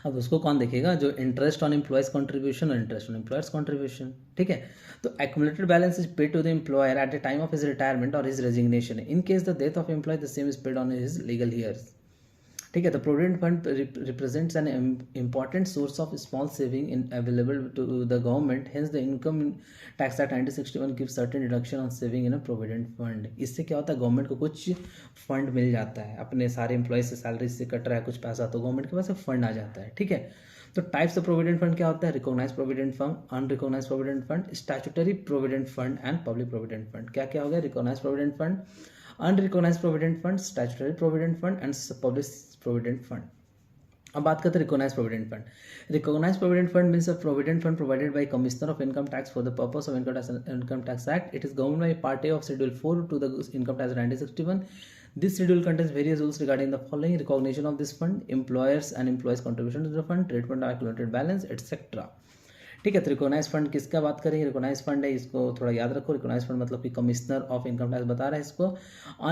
A: अब उसको कौन देखेगा, जो इंटरेस्ट ऑन एम्प्लॉयज़ कॉन्ट्रीब्यूशन और इंटरेस्ट ऑन एम्प्लॉयर्स कॉन्ट्रीब्यूशन, ठीक है. तो accumulated balance is paid to the employer at the time of his retirement और his resignation. In case the death of employee the same is paid on his legal heirs, ठीक है. तो provident fund represents an important source of small saving in available to the government. Hence the income tax act 1961 gives certain deduction on saving in a provident fund. इससे क्या होता है, government को कुछ fund मिल जाता है, अपने सारे एम्प्लॉय से सैलरी से कट रहा है कुछ पैसा, तो गवर्नमेंट के पास फंड आ जाता है, ठीक है. तो टाइप्स ऑफ प्रोविडेंट फंड क्या होता है, recognised provident fund, unrecognised provident fund, statutory provident fund and public provident fund. क्या क्या हो गया, recognised provident fund, unrecognised provident fund, statutory provident fund and public provident fund. अब बात करते हैं recognised provident fund. Recognised provident fund means a provident fund provided by commissioner of income tax for the purpose of income tax act. It is govern by part A of schedule 4 to the income tax 1961. This schedule contains various rules regarding the following: recognition of this fund, employers and employees contribution to the fund, treatment of accumulated balance, etc. ठीक है. तो recognise fund किसका बात करेंगे, recognise fund है, इसको थोड़ा याद रखो. रिकॉग्नाइज फंड मतलब कि कमिश्नर ऑफ इनकम टैक्स बता रहा है इसको.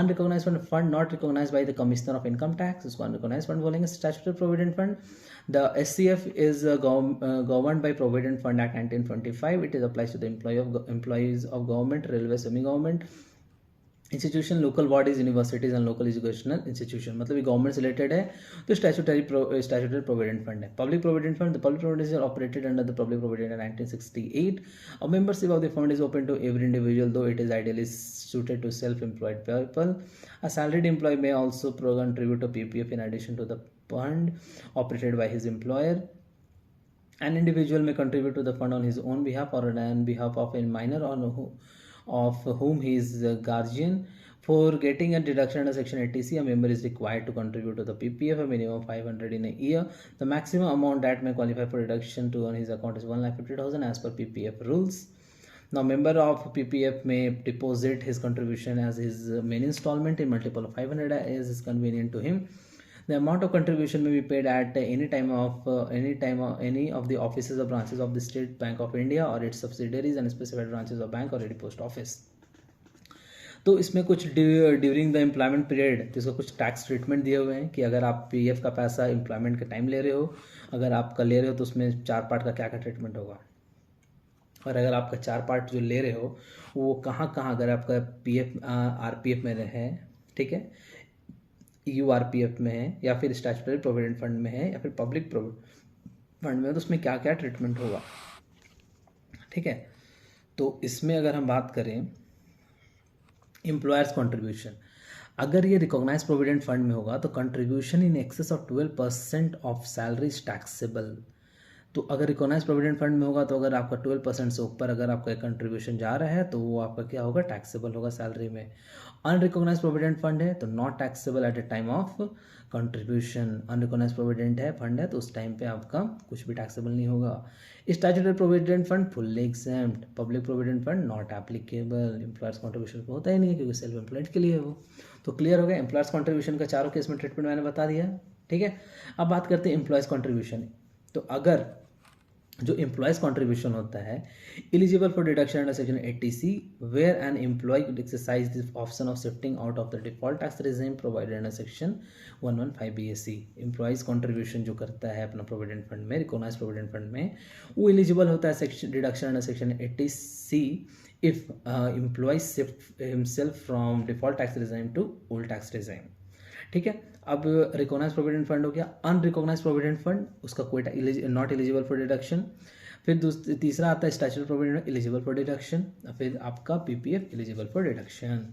A: Unrecognise fund, fund not recognise by the commissioner of income tax, इसको अनरिकॉग्नाइज फंड बोलेंगे. Statutory provident fund, the SCF is governed by Provident Fund Act 1925. It is applies to the employees of government, railway, semi-government institution, local bodies, universities and local educational institution. मतलब ये government से related है, तो statutory provident fund है. Public provident fund, the public provident fund operated under the public provident act 1968. A membership of the fund is open to every individual, though it is ideally suited to self-employed people. A salaried employee may also contribute to PPF in addition to the fund operated by his employer. An individual may contribute to the fund on his own behalf or on behalf of a minor of whom he is a guardian. For getting a deduction under Section 80C, a member is required to contribute to the PPF a minimum of 500 in a year. The maximum amount that may qualify for deduction to on his account is 1,50,000 as per PPF rules. Now, member of PPF may deposit his contribution as his main installment in multiple of 500 as is convenient to him. The amount of contribution may be paid at any time of any of the offices or branches of the State Bank of India or its subsidiaries and specified branches of bank or any post office. तो इसमें कुछ during the employment period जिसको कुछ tax treatment दिए हुए हैं कि अगर आप पीएफ का पैसा एम्प्लॉयमेंट के टाइम ले रहे हो, अगर आपका ले रहे हो तो उसमें 4 पार्ट का क्या क्या ट्रीटमेंट होगा, और अगर आपका 4 पार्ट जो ले रहे हो वो कहाँ कहाँ, अगर आपका पीएफ आरपीएफ में है, ठीक है, यूआरपीएफ में है या फिर स्टैट्यूटरी प्रोविडेंट फंड में है या फिर पब्लिक प्रोविडेंट फंड में है, तो उसमें क्या क्या ट्रीटमेंट होगा, ठीक है। तो इसमें अगर हम बात करें एम्प्लॉयर्स कंट्रीब्यूशन, अगर ये रिकॉग्नाइज प्रोविडेंट फंड में होगा तो contribution in excess of 12% of salary is taxable. तो अगर रिकॉग्नाइज प्रोविडेंट फंड में होगा तो अगर आपका 12% से ऊपर अगर आपका कंट्रीब्यूशन जा रहा है तो वो आपका क्या होगा, टैक्सेबल होगा सैलरी में। अनरिकॉग्नाइज प्रोविडेंट फंड है तो not taxable at the time of contribution. Unrecognised provident है फंड है तो उस टाइम पे आपका कुछ भी टैक्सेबल नहीं होगा। Statutory provident fund fully exempt, public provident fund not applicable, employers contribution को होता ही नहीं है क्योंकि सेल्फ एम्प्लॉयड के लिए है वो। तो क्लियर हो गया, एम्प्लॉयर्स कंट्रीब्यूशन का चारों केस में ट्रीटमेंट मैंने बता दिया, ठीक है। अब बात करते हैं एम्प्लॉयज़ कंट्रीब्यूशन। तो अगर जो एम्प्लॉयज़ कंट्रीब्यूशन होता है eligible for deduction under section 80C where an employee exercise the option of shifting out of the default tax regime provided under section 115 BAC। Employees contribution जो करता है अपना प्रोविडेंट फंड में, रिकॉग्नाइज प्रोविडेंट फंड में, वो eligible होता है section deduction under section 80C if employee shift himself from default tax regime to old tax regime, ठीक है। अब रिकॉग्नाइज प्रोविडेंट फंड हो गया। अनरिकॉग्नाइज प्रोविडेंट फंड उसका कोई नॉट एलिजिबल फॉर डिडक्शन। फिर तीसरा आता है statutory provident eligible for deduction, फिर आपका पीपीएफ एलिजिबल फॉर डिडक्शन।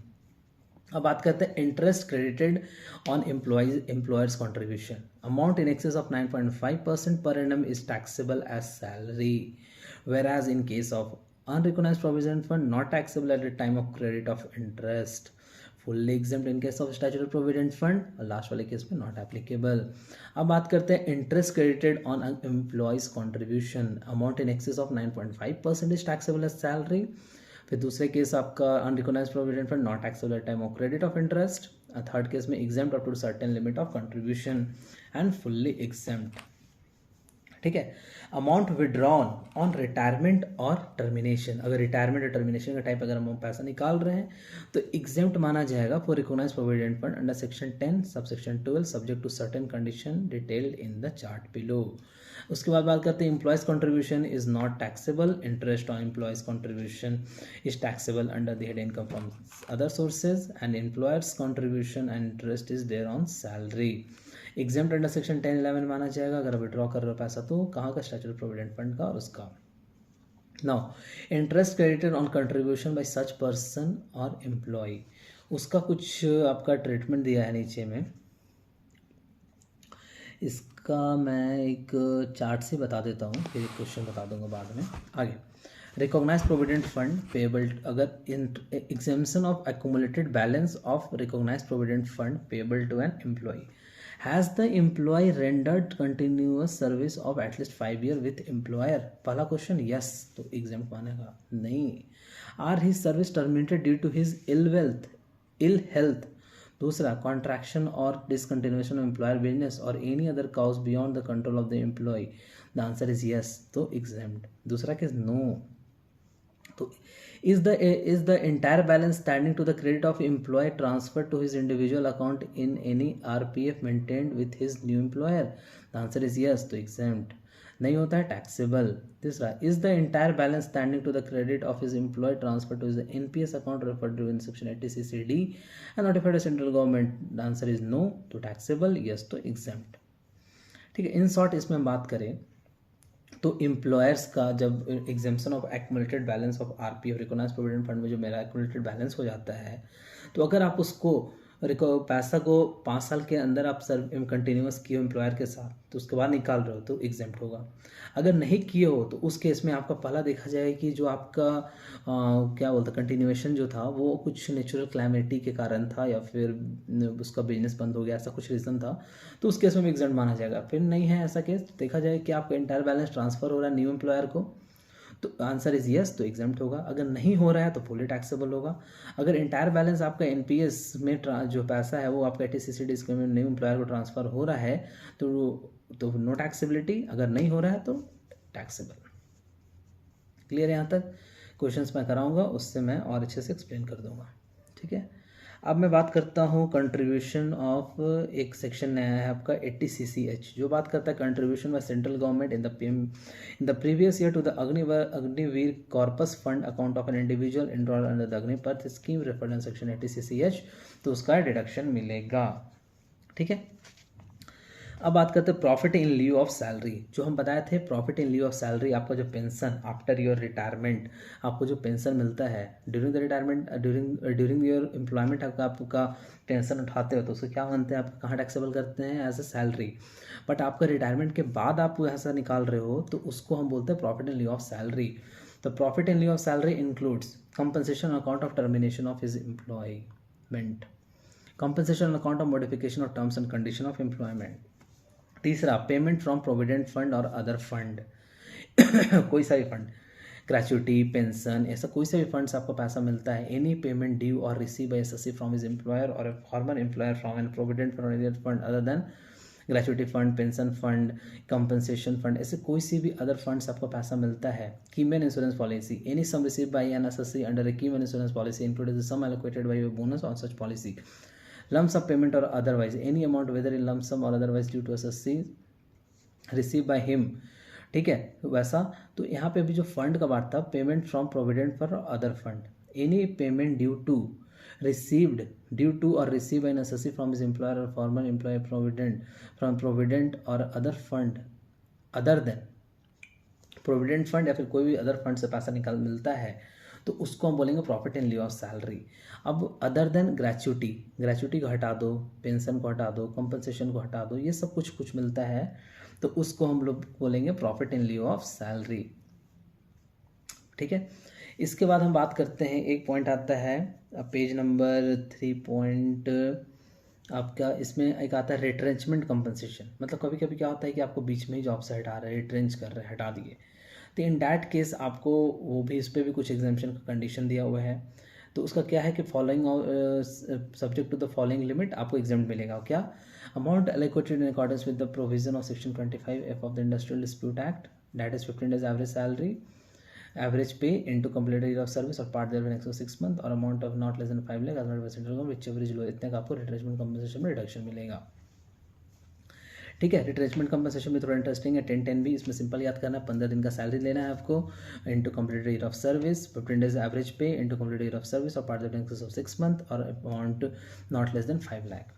A: अब बात करते हैं interest credited on employers contribution. Amount in excess of 9.5% per annum is taxable as salary, whereas in case of unrecognise provident fund not taxable at the time of credit of interest, fully exempt in case of statutory provident fund, और last वाले case में not applicable. अब बात करते हैं interest credited on employees contribution. Amount in excess of 9.5% is taxable as salary. फिर दूसरे case आपका unrecognised provident fund not taxable at time of credit of interest. Third case में exempt up to certain limit of contribution and fully exempt, ठीक है। Amount withdrawn on retirement और termination, अगर retirement और termination का type अगर हम पैसा निकाल रहे हैं तो एग्जेम्प्ट माना जाएगा for recognised provident fund under section 10 subsection 12 subject to certain condition detailed in the chart below. उसके बाद बात करते हैं employees contribution is not taxable, interest on employees contribution is taxable under the head income from other sources and employers contribution and interest is thereon salary. Exempt under section 10-11 माना जाएगा अगर withdraw कर रहे हो पैसा तो कहाँ का, स्टैट्यूटरी प्रोविडेंट फंड का और उसका। Now interest credited on contribution by such person और एम्प्लॉय, उसका कुछ आपका ट्रीटमेंट दिया है नीचे में, इसका मैं एक चार्ट से बता देता हूँ, फिर एक क्वेश्चन बता दूंगा बाद में आगे। रिकॉग्नाइज प्रोविडेंट फंड पेबल, अगर exemption of accumulated balance of recognise provident fund payable to an employee, has the employee rendered continuous service of at least 5 years with employer. पहला क्वेश्चन यस, तो एग्जाम्प्ट मानेगा नहीं। Or his service terminated due to his ill health. दूसरा contraction और discontinuation of employer business और any other cause beyond the control of the employee, the answer is yes, तो exempt. दूसरा case no, तो is the entire balance standing to the credit of employee transferred to his individual account in any RPF maintained with his new employer, the answer is yes, तो exempt नहीं होता है, taxable। तीसरा is the entire balance standing to the credit of his employee transferred to his NPS account referred to in section 80CCD and notified to central government, the answer is no, तो taxable, yes, तो exempt, ठीक है। In short इसमें हम बात करें तो employers का जब exemption of accumulated balance of RPF recognised provident fund में जो मेरा एक्यूमुलेटेड बैलेंस हो जाता है, तो अगर आप उसको पैसा को 5 साल के अंदर आप सर्व कंटिन्यूस किए हो एम्प्लॉयर के साथ तो उसके बाद निकाल रहे हो तो एग्जेम्प्ट होगा। अगर नहीं किए हो तो उस केस में आपका पहला देखा जाए कि जो आपका क्या बोलते कंटिन्यूएशन जो था वो कुछ नेचुरल क्लैमिटी के कारण था या फिर उसका बिजनेस बंद हो गया, ऐसा कुछ रीज़न था, तो उस केस में एग्जेम्प्ट माना जाएगा। फिर नहीं है ऐसा केस, देखा जाए कि आपका इंटायर बैलेंस ट्रांसफ़र हो रहा है न्यू एम्प्लॉयर को, तो आंसर इज यस, तो एग्जाम्प्ट होगा। अगर नहीं हो रहा है तो फुली टैक्सेबल होगा। अगर इंटायर बैलेंस आपका एनपीएस में जो पैसा है वो आपका एटीसीसीडी स्कीम में न्यू एम्प्लॉयर को ट्रांसफर हो रहा है तो नो टैक्सेबिलिटी, अगर नहीं हो रहा है तो टैक्सेबल। क्लियर है यहाँ तक? क्वेश्चंस मैं कराऊंगा उससे मैं और अच्छे से एक्सप्लेन कर दूंगा, ठीक है। अब मैं बात करता हूँ कंट्रीब्यूशन ऑफ, एक सेक्शन नया है आपका 80CCH जो बात करता है contribution by central government in the previous year to the Agniveer corpus fund account of an individual enrolled under the Agnipath scheme referred in section 80CCH, तो उसका डिडक्शन मिलेगा, ठीक है। अब बात करते हैं profit in lieu of salary. जो हम बताए थे profit in lieu of salary, आपका जो पेंशन आफ्टर योर रिटायरमेंट, आपको जो पेंशन मिलता है during the retirement, during your employment आपका पेंशन उठाते हो तो उसको क्या मानते हैं, आप कहाँ टैक्सेबल करते हैं, एज ए सैलरी। बट आपका रिटायरमेंट के बाद आप यहाँ से निकाल रहे हो तो उसको हम बोलते हैं profit in lieu of salary. तो profit in lieu of salary includes compensation on account of termination of his employment, compensation on account of modification of terms and condition of employment. तीसरा पेमेंट फ्रॉम प्रोविडेंट फंड और other fund कोई सा भी fund, gratuity, pension, ऐसा कोई सा भी fund से आपको पैसा मिलता है, एनी पेमेंट ड्यू और receive by assessee from his employer और a former employer from an provident fund other than gratuity fund, pension fund, compensation fund, ऐसे कोई सी भी अदर फंड से आपको पैसा मिलता है। Keyman insurance policy, any sum receive by an SSC under a keyman insurance policy included the sum allocated by a bonus on such policy, lump sum payment or otherwise any amount whether in lump sum or otherwise due to SSC receive by him, ठीक है। वैसा तो यहाँ पे भी जो fund का बात था, पेमेंट फ्रॉम प्रोविडेंट फंड और other fund, any payment due to received due to और receive by necessary from his employer और former employer provident from provident और other fund other than provident fund या फिर कोई भी अदर फंड से पैसा निकाल मिलता है तो उसको हम बोलेंगे profit in lieu of salary. अब अदर देन ग्रेचुटी को हटा दो, पेंशन को हटा दो, कंपनसेशन को हटा दो, ये सब कुछ मिलता है तो उसको हम लोग बोलेंगे profit in lieu of salary, ठीक है। इसके बाद हम बात करते हैं, एक पॉइंट आता है पेज नंबर 3 आपका, इसमें एक आता है रिट्रेंचमेंट कंपनसेशन। मतलब कभी कभी क्या होता है कि आपको बीच में ही जॉब से हटा रहे हैं, रिट्रेंच कर रहे हैं, हटा दिए, तो इन डैट केस आपको वो भी, इस पर भी कुछ एग्जाम्पशन का कंडीशन दिया हुआ है। तो उसका क्या है कि following subject to the following limit आपको एग्जाम्प्ट मिलेगा। क्या? Amount allocated in accordance with the provision of section 25F of the Industrial Dispute Act, that is 15 days average salary, average pay into completed year of service or part thereof in excess of 6 months or amount of not less than 5 lakh as per central government whichever is lower, इतने का आपको retrenchment compensation में reduction मिलेगा, ठीक है। Retrenchment compensation में थोड़ा interesting है, 10-10 भी, इसमें सिंपल याद करना है, 15 दिन का सैलरी लेना है आपको into completed year of service, 15 days average pay into completed year of service और part in excess of 6 month और amount not less than 5 lakh,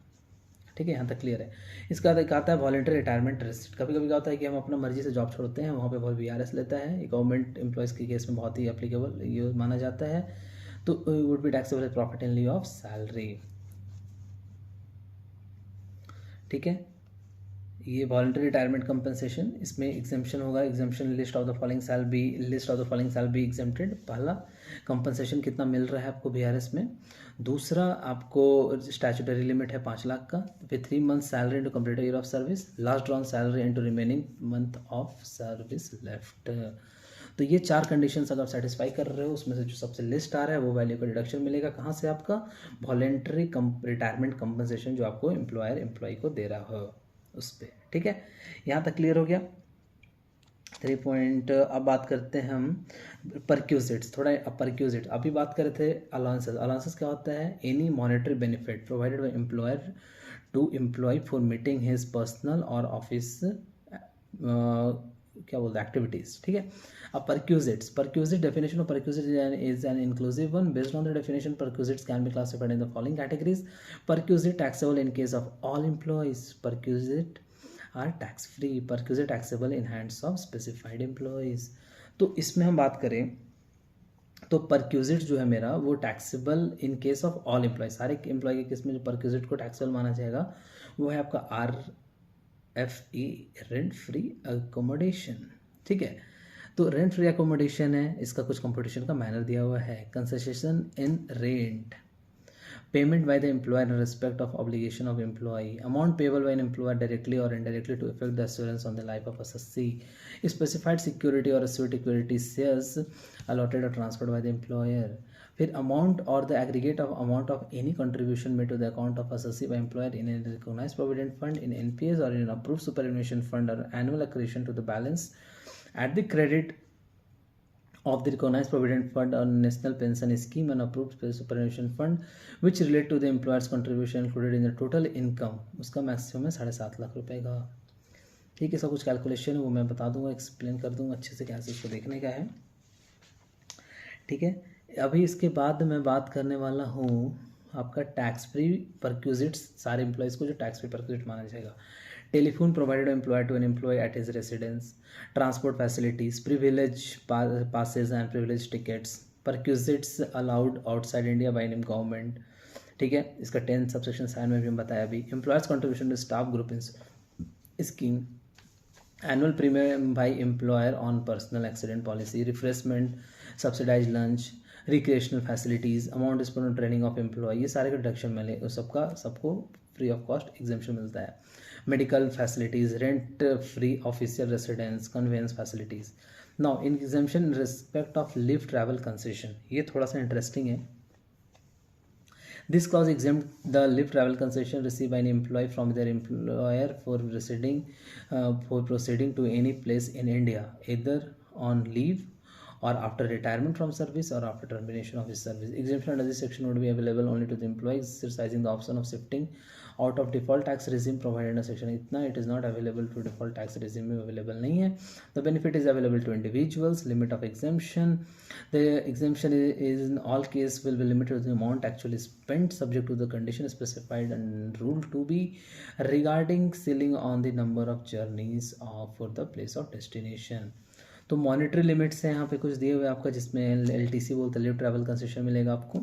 A: ठीक है। यहाँ तक क्लियर है। इसका एक आता है वॉलंटरी रिटायरमेंट रिसिप्ट। कभी कभी क्या होता है कि हम अपना मर्जी से जॉब छोड़ते हैं, वहाँ पे बहुत VRS लेता है, गवर्नमेंट एम्प्लॉयज़ के केस में बहुत ही एप्लीकेबल ये माना जाता है, तो would be taxable profit in lieu of salary, ठीक है। ये वॉलंटरी रिटायरमेंट कंपनसेशन, इसमें एग्जेम्पशन होगा, exemption list of the following shall be exempted. पहला, कंपनसेशन कितना मिल रहा है आपको VRS में। दूसरा, आपको स्टैट्यूटरी लिमिट है 5 लाख का, फिर 3 month salary into completed year of service, last drawn salary into remaining month of service left. तो ये 4 कंडीशंस अगर सेटिस्फाई कर रहे हो, उसमें से जो सबसे लिस्ट आ रहा है वो वैल्यू का डिडक्शन मिलेगा। कहाँ से? आपका वॉलंटरी रिटायरमेंट कंपनसेशन जो आपको एम्प्लॉयर एम्प्लॉय को दे रहा हो उस पर, ठीक है। यहाँ तक क्लियर हो गया 3 पॉइंट। अब बात करते हैं हम परक्यूजिट्स, थोड़ा परक्यूजिट अभी बात कर रहे थे। अलाउंसेस क्या होता है? Any monetary benefit provided by employer to employ for meeting his personal और ऑफिस क्या बोलते हैं एक्टिविटीज़, ठीक है। अब perquisite definition of perquisite is an inclusive one. Based on the definition, perquisites can be classified in the following categories. Perquisite taxable in case of all employees, perquisite are tax free, perquisite taxable in hands of specified employees. तो इसमें हम बात करें तो perquisite जो है मेरा वो taxable in case of all employ, सारे एम्प्लॉय के केस में जो परक्यूजिट को टैक्सेबल माना जाएगा वो है आपका RFE, रेंट फ्री अकोमोडेशन, ठीक है। तो रेंट फ्री अकोमोडेशन है, इसका कुछ कंपटीशन का मैनर दिया हुआ है। Concession in rent, Payment by the employer in respect of obligation of employee, amount payable by an employer directly or indirectly to effect the assurance on the life of assessee, specified security or assured equity shares allotted or transferred by the employer. फिर amount or the aggregate of amount of any contribution made to the account of assessee by employer in a recognized provident fund, in NPS or in an approved superannuation fund, or annual accretion to the balance at the credit of the recognized provident fund or national pension scheme and approved superannuation fund which relate to the employer's contribution included in the total income, उसका maximum है 7.5 लाख रुपए का। ठीक है, सब कुछ calculation है वो मैं बता दूंगा, एक्सप्लेन कर दूंगा अच्छे से कैसे इसको देखने का है। ठीक है, अभी इसके बाद मैं बात करने वाला हूँ आपका टैक्स फ्री परक्यूजिट्स, सारे एम्प्लॉयज़ को जो टैक्स फ्री परक्यूजिट माना जाएगा। Telephone provided employee to an employee at his residence, transport facilities, privilege passes and privilege tickets, perquisites allowed outside India by an government. ठीक है, इसका 10 सबसेक्शन साइन में भी हम बताया अभी। Employers contribution to staff group scheme, annual premium by employer on personal accident policy, refreshment, subsidized lunch, recreational facilities, amount spent on training of employee, ये सारे का डिडक्शन मिले, सबको फ्री ऑफ कॉस्ट एग्जेम्पशन मिलता है। Medical facilities, rent free official residence, conveyance facilities. Now in exemption in respect of leave travel concession, ये थोड़ा सा इंटरेस्टिंग है। This clause exempt the leave travel concession received by an employee from their employer for proceeding to any place in India, either on leave or after retirement from service or after termination of his service. Exemption under this section would be available only to the employees exercising the option of shifting out of default tax regime provided under section इतना, it is not available to default tax regime में available नहीं है। The benefit is available to individuals. Limit of exemption, the exemption is in all case will be limited to the amount actually spent, subject to the condition specified and rule to be regarding ceiling on the number of journeys for the place of destination। तो monetary limits हैं यहाँ पे कुछ दिए हुए आपका, जिसमें LTC बोलते हैं, लिव ट्रैवल कंसेशन मिलेगा आपको।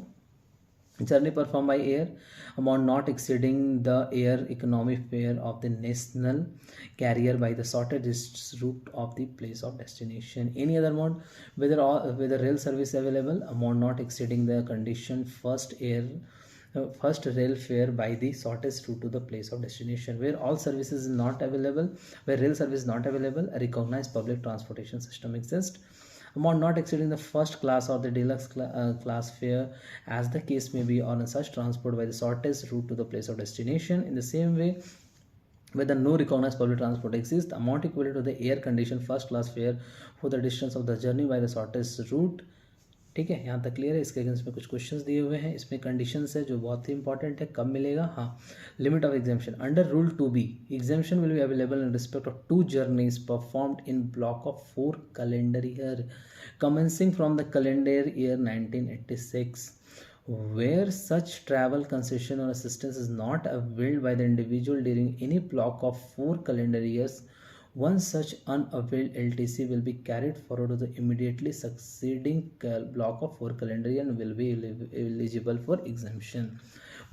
A: Journey perform by air, amount not exceeding the air economy fare of the national carrier by the shortest route of the place of destination. Any other amount whether rail service available, amount not exceeding the condition first rail fare by the shortest route to the place of destination. Where all services is not available, where rail service is not available, a recognized public transportation system exists. Amount not exceeding the first class or the deluxe class fare as the case may be on such transport by the shortest route to the place of destination. In the same way, whether no recognized public transport exists, amount equivalent to the air condition first class fare for the distance of the journey by the shortest route। ठीक है, यहाँ तक clear है। इसके against में कुछ questions दिए हुए हैं, इसमें कंडीशंस है जो बहुत ही इंपॉर्टेंट है। कब मिलेगा? हाँ, limit of exemption under rule 2B, exemption will be available in respect of 2 journeys performed in block of 4 calendar year commencing from the calendar year 1986, where such travel concession or assistance is not availed by the individual during any block of 4 calendar years. One such unavailed LTC will be carried forward to the immediately succeeding block of 4 calendar year and will be eligible for exemption।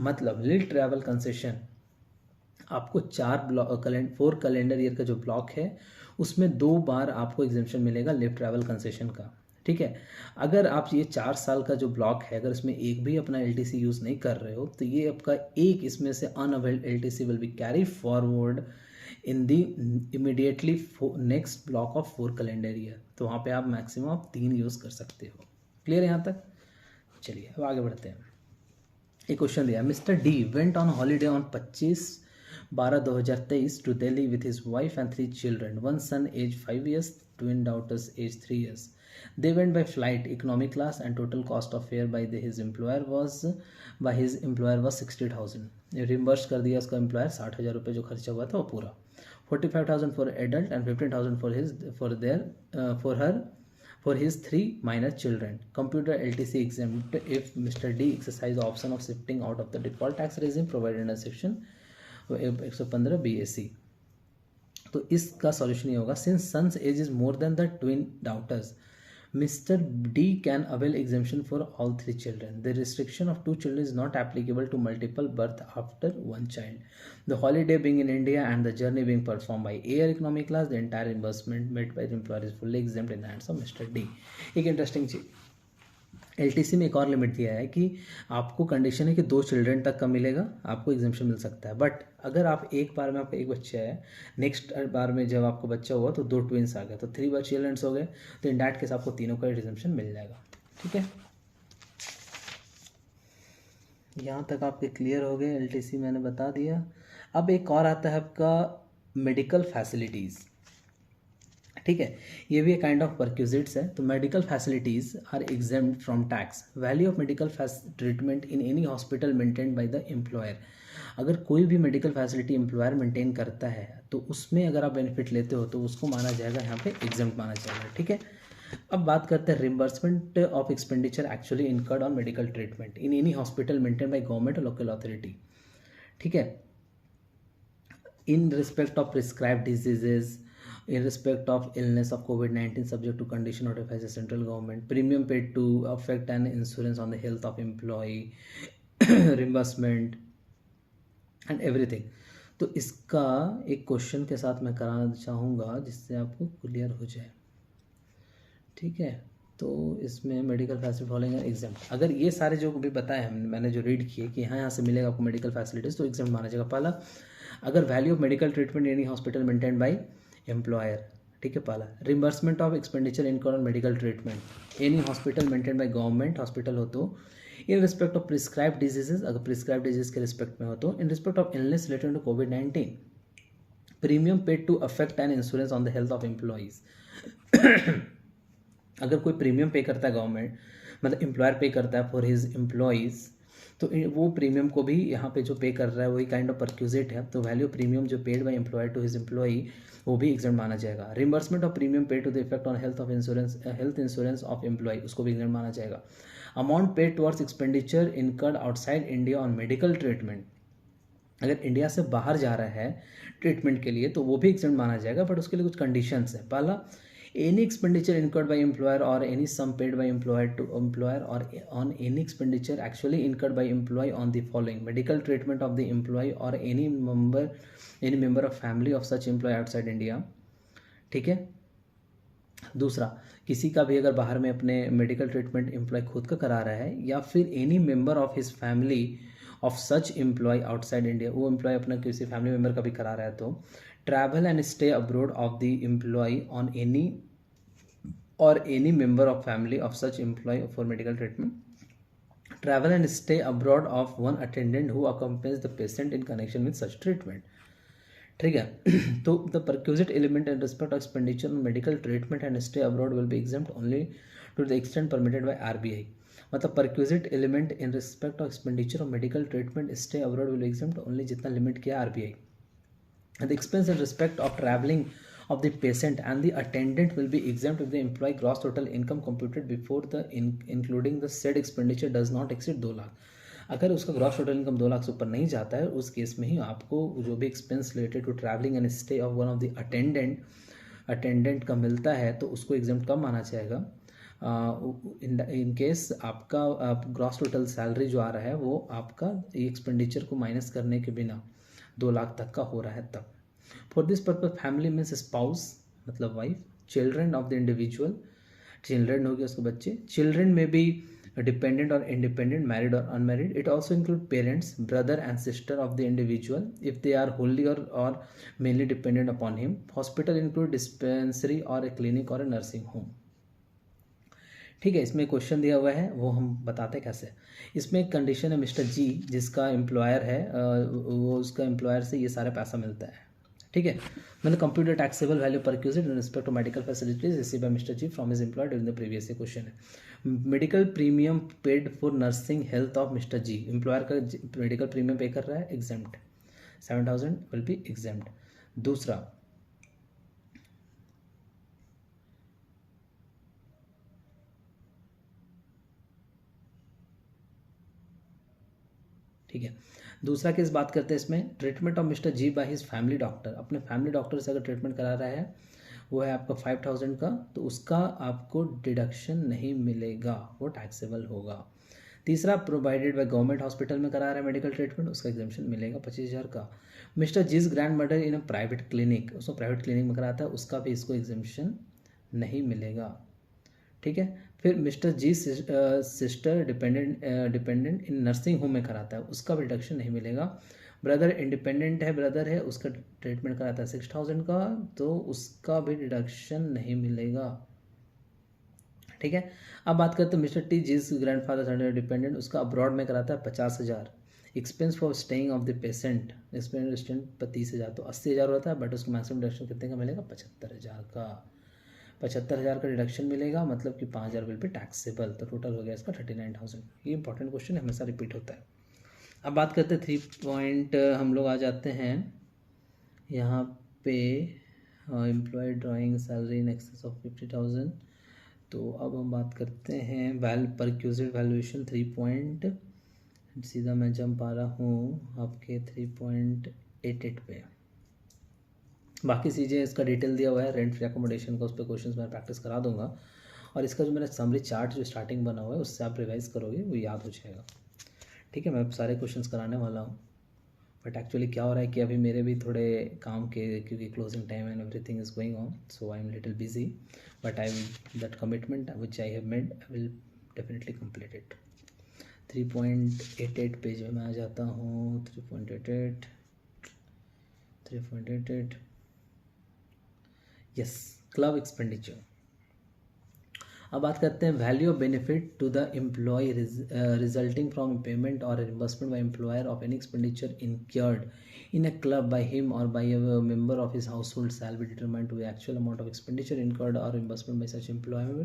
A: मतलब leave travel concession आपको 4 calendar year का जो block है उसमें 2 बार आपको exemption मिलेगा leave travel concession का। ठीक है, अगर आप ये 4 साल का जो ब्लॉक है अगर इसमें एक भी अपना LTC यूज़ नहीं कर रहे हो तो ये आपका एक इसमें से unavailed LTC will be carry forward in the immediately next block of 4 calendar year. तो वहाँ पे आप मैक्सिमम आप 3 यूज़ कर सकते हो। क्लियर है यहाँ तक? चलिए अब आगे बढ़ते हैं। एक क्वेश्चन दिया, mister D went on holiday on 25/12/2023 to Delhi with his wife and 3 children, one son aged 5 years, twin daughters aged 3 years. They went by flight economy class and total cost of fare by his employer was 60,000। Reimburse कर दिया उसका employer, 60,000 रुपये जो खर्चा हुआ था वो पूरा। 45,000 for adult and 15,000 for his 3 minor children. Computer LTC exempt if Mr. D exercise the option of shifting out of the default tax regime provided under section 115 BAC। तो इसका सॉल्यूशन ये होगा, since sons age is more than the twin daughters, Mr. D can avail exemption for all 3 children. The restriction of 2 children is not applicable to multiple birth after 1 child. The holiday being in India and the journey being performed by air economy class, the entire reimbursement made by the employer is fully exempt in the hands of Mr. D। एक interesting चीज, LTC में एक और limit दिया है कि आपको condition है कि 2 चिल्ड्रन तक का मिलेगा, आपको एग्जाम्पशन मिल सकता है। बट अगर आप एक बार में आपका एक बच्चा है, नेक्स्ट बार में जब आपको बच्चा हुआ तो 2 ट्विंस आ गए, तो 3 बार चिल्ड्रंस हो गए, तो इन डैट केस आपको तीनों का एग्जाम्पशन मिल जाएगा। ठीक है, यहाँ तक आपके क्लियर हो गए। एलटीसी मैंने बता दिया। अब एक और आता है आपका मेडिकल फैसिलिटीज़। ठीक है, ये भी एक काइंड ऑफ परक्यूजिट्स है। तो medical facilities are exempt from tax. Value of medical treatment in any hospital maintain by the employer. अगर कोई भी मेडिकल फैसिलिटी एम्प्लॉयर मेंटेन करता है तो उसमें अगर आप बेनिफिट लेते हो तो उसको माना जाएगा, यहाँ पे एग्जेम्प्ट माना जाएगा। ठीक है, अब बात करते हैं reimbursement of expenditure actually incurred on medical treatment in any hospital maintain by government और लोकल अथॉरिटी। ठीक है, in respect of prescribed diseases, in respect of illness of COVID-19 subject to condition notified by the central government, premium paid to affect an insurance on the health of employee, reimbursement and everything। तो इसका एक question के साथ मैं कराना चाहूँगा जिससे आपको क्लियर हो जाए। ठीक है, तो इसमें मेडिकल फैसिलिटी फॉलोइंग एग्जाम, अगर ये सारे जो भी बताए हैं मैंने जो रीड किए कि यहाँ से मिलेगा आपको मेडिकल फैसिलिटीज़, तो एग्जाम माना जाएगा। पहला, अगर value of medical treatment any hospital maintain by employer. ठीक है, पहला reimbursement of expenditure incurred on medical treatment any hospital maintain by government hospital हो तो, in respect of prescribe diseases, अगर प्रिस्क्राइब डिजीज के रिस्पेक्ट में हो तो, in respect of illness related to COVID-19, premium paid to affect and insurance on the health of employees. अगर कोई premium पे करता है गवर्नमेंट, मतलब एम्प्लॉयर पे करता है फॉर हिज एम्प्लॉइज़, तो वो प्रीमियम को भी यहाँ पे जो पे कर रहा है वही काइंड ऑफ परक्यूजिट है। तो वैल्यू प्रीमियम जो paid by employer to his employee वो भी एग्जेम्प्ट माना जाएगा। Reimbursement of premium paid to the effect on health insurance of employee, उसको भी एग्जेम्प्ट माना जाएगा। Amount paid towards expenditure incurred outside India on medical treatment, अगर इंडिया से बाहर जा रहा है ट्रीटमेंट के लिए तो वो भी एग्जेम्प्ट माना जाएगा, बट उसके लिए कुछ कंडीशंस है। पहला, any expenditure incurred by employer or any sum paid by employer to employer or on any expenditure actually incurred by employee on the following: medical treatment of the employee or any member of family of such employee outside India। ठीक है, दूसरा, किसी का भी अगर बाहर में अपने मेडिकल ट्रीटमेंट एम्प्लॉय खुद का करा रहा है या फिर any member of his family of such employee outside India, वो एम्प्लॉय अपना किसी फैमिली मेंबर का भी करा रहा है, तो travel and stay abroad of the employee on any or any member of family of such employee for medical treatment, travel and stay abroad of one attendant who accompanies the patient in connection with such treatment। ठीक है, तो the perquisite element in respect of expenditure on medical treatment and stay abroad will be exempt only to the extent permitted by RBI। मतलब perquisite element in respect of expenditure of medical treatment stay abroad will be exempt only जितना limit किया RBI। And the expense in respect of traveling of the patient and the attendant will be exempt if the employee gross total income computed before the including the said expenditure does not exceed 2 lakh. अगर उसका gross total income 2 lakh से ऊपर नहीं जाता है, उस case में ही आपको जो भी expense related to travelling and stay of one of the attendant का मिलता है तो उसको एग्जेम्प्ट कम माना जाएगा। इन केस आपका ग्रॉस टोटल सैलरी जो आ रहा है वो आपका एक्सपेंडिचर को माइनस करने के बिना 2 लाख तक का हो रहा है तब। For this purpose family means spouse मतलब wife, children of the individual, children हो गया उसके बच्चे, चिल्ड्रन में भी डिपेंडेंट और इंडिपेंडेंट, मैरिड और unmarried. It also include parents, brother and sister of the individual if they are wholly और mainly dependent upon him. Hospital include dispensary और ए क्लिनिक और ए नर्सिंग होम। ठीक है, इसमें क्वेश्चन दिया हुआ है वो हम बताते हैं कैसे। इसमें एक कंडीशन है, मिस्टर जी जिसका एम्प्लॉयर है वो उसका एम्प्लॉयर से ये सारा पैसा मिलता है। ठीक है, मतलब compute taxable value perquisite in respect to medical facilities receive by mister G from his employer during the previous year. Question है medical premium paid for nursing health of mister G, employer का medical premium pay कर रहा है, exempt 7,000 will be exempt. दूसरा, ठीक है, दूसरा case बात करते हैं इसमें, treatment of mister G by his family doctor, अपने फैमिली डॉक्टर से अगर ट्रीटमेंट करा रहा है वो है आपका 5,000 का, तो उसका आपको डिडक्शन नहीं मिलेगा, वो टैक्सेबल होगा। तीसरा, प्रोवाइडेड बाय गवर्नमेंट हॉस्पिटल में करा रहा है मेडिकल ट्रीटमेंट, उसका एग्जाम्पशन मिलेगा 25,000 का। Mister G's grandmother in a private clinic, उसको प्राइवेट क्लिनिक में कराता है, उसका भी इसको एग्जाम्पशन नहीं मिलेगा। ठीक है। फिर mister G sister dependent in nursing home में कराता है, उसका भी डिडक्शन नहीं मिलेगा। ब्रदर इंडिपेंडेंट है, ब्रदर है, उसका ट्रीटमेंट कराता है 6000 का, तो उसका भी डिडक्शन नहीं मिलेगा। ठीक है। अब बात करते हैं मिस्टर टी जिस ग्रैंडफादर डिपेंडेंट, उसका अब्रॉड में कराता है 50,000। Expense for staying of the patient, expense पर 30,000, तो 80,000 होता है, बट उसको मैक्सिमम डिडक्शन कितने का मिलेगा? 75,000 का। 75,000 का डिडक्शन मिलेगा, मतलब कि 5,000 बिल पे टैक्सेबल, तो टोटल हो गया इसका 39,000। ये इंपॉर्टेंट क्वेश्चन हमेशा रिपीट होता है। अब बात करते हैं 3 पॉइंट, हम लोग आ जाते हैं यहाँ पे employee drawing salary in excess of 50,000। तो अब हम बात करते हैं परक्यूजिट वैल्यूएशन 3 पॉइंट, सीधा मैं जंप आ रहा हूँ आपके 3.88 पे। बाकी चीज़ें इसका डिटेल दिया हुआ है, रेंट फ्री अकोमोडेशन का, उस पर क्वेश्चन मैं प्रैक्टिस करा दूंगा। और इसका जो मेरा समरी चार्ट जो स्टार्टिंग बना हुआ है उससे आप रिवाइज करोगे, वो याद हो जाएगा। ठीक है, मैं सारे क्वेश्चंस कराने वाला हूँ, बट एक्चुअली क्या हो रहा है कि अभी मेरे भी थोड़े काम के, क्योंकि closing time and everything is going on, so I am little busy, but I will that commitment which I have made, I will definitely complete it. 3.88 page में मैं आ जाता हूँ। 3.88 यस, क्लब एक्सपेंडिचर। अब बात करते हैं value of benefit to the employee resulting from payment और reimbursement by employer of any expenditure incurred in a club by him or by a member of his household shall be determined to the actual amount of expenditure incurred or reimbursement by such employer.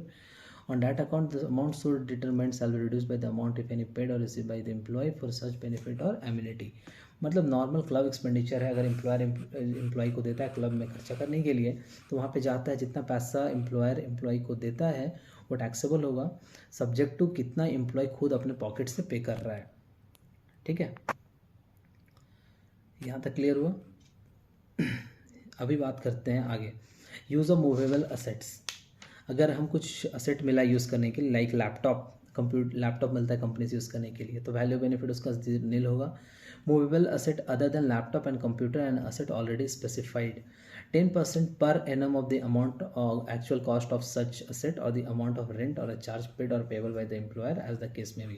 A: On that account, the amount so determined shall be reduced by the amount, if any, paid or received by the employee for such benefit or amenity. मतलब normal club expenditure है, अगर employ को देता है club में खर्चा करने के लिए, तो वहाँ पे जाता है, जितना पैसा एम्प्लॉयर एम्प्लॉय को देता है वो टैक्सेबल होगा, सब्जेक्ट टू कितना एम्प्लॉय खुद अपने पॉकेट से पे कर रहा है। ठीक है, यहाँ तक क्लियर हुआ। अभी बात करते हैं आगे, यूज़ ऑफ मूवेबल असेट्स। अगर हम कुछ असेट मिला यूज़ करने के लिए, लाइक लैपटॉप मिलता है कंपनी से यूज़ करने के लिए, तो वैल्यू बेनिफिट उसका नील होगा। Movable asset other than laptop and computer and asset already specified 10% per annum of the amount actual cost of such asset और द अमाउंट ऑफ रेंट और चार्ज पेड और payable by the employer as the case में भी,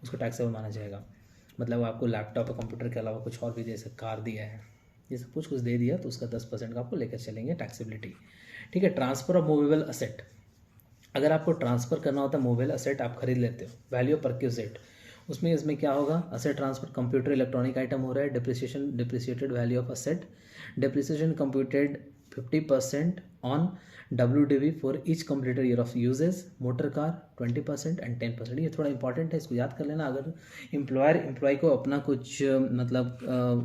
A: उसको taxable माना जाएगा। मतलब आपको लैपटॉप और कंप्यूटर के अलावा कुछ और भी, जैसे कार दिया है, ये सब कुछ दे दिया, तो उसका 10% का आपको लेकर चलेंगे टैक्सेबिलिटी। ठीक है। ट्रांसफर ऑफ मूवेबल असेट, अगर आपको ट्रांसफ़र करना होता है मूवेबल असेट, आप खरीद लेते हो, वैल्यू ऑफ परक्यूजेट, इसमें क्या होगा, asset transfer computer electronic item हो रहा है, depreciated value of asset, depreciation computed 50% on WDV for each completed year of uses, motor car 20% and 10%। ये थोड़ा इंपॉर्टेंट है, इसको याद कर लेना। अगर एम्प्लॉय को अपना कुछ मतलब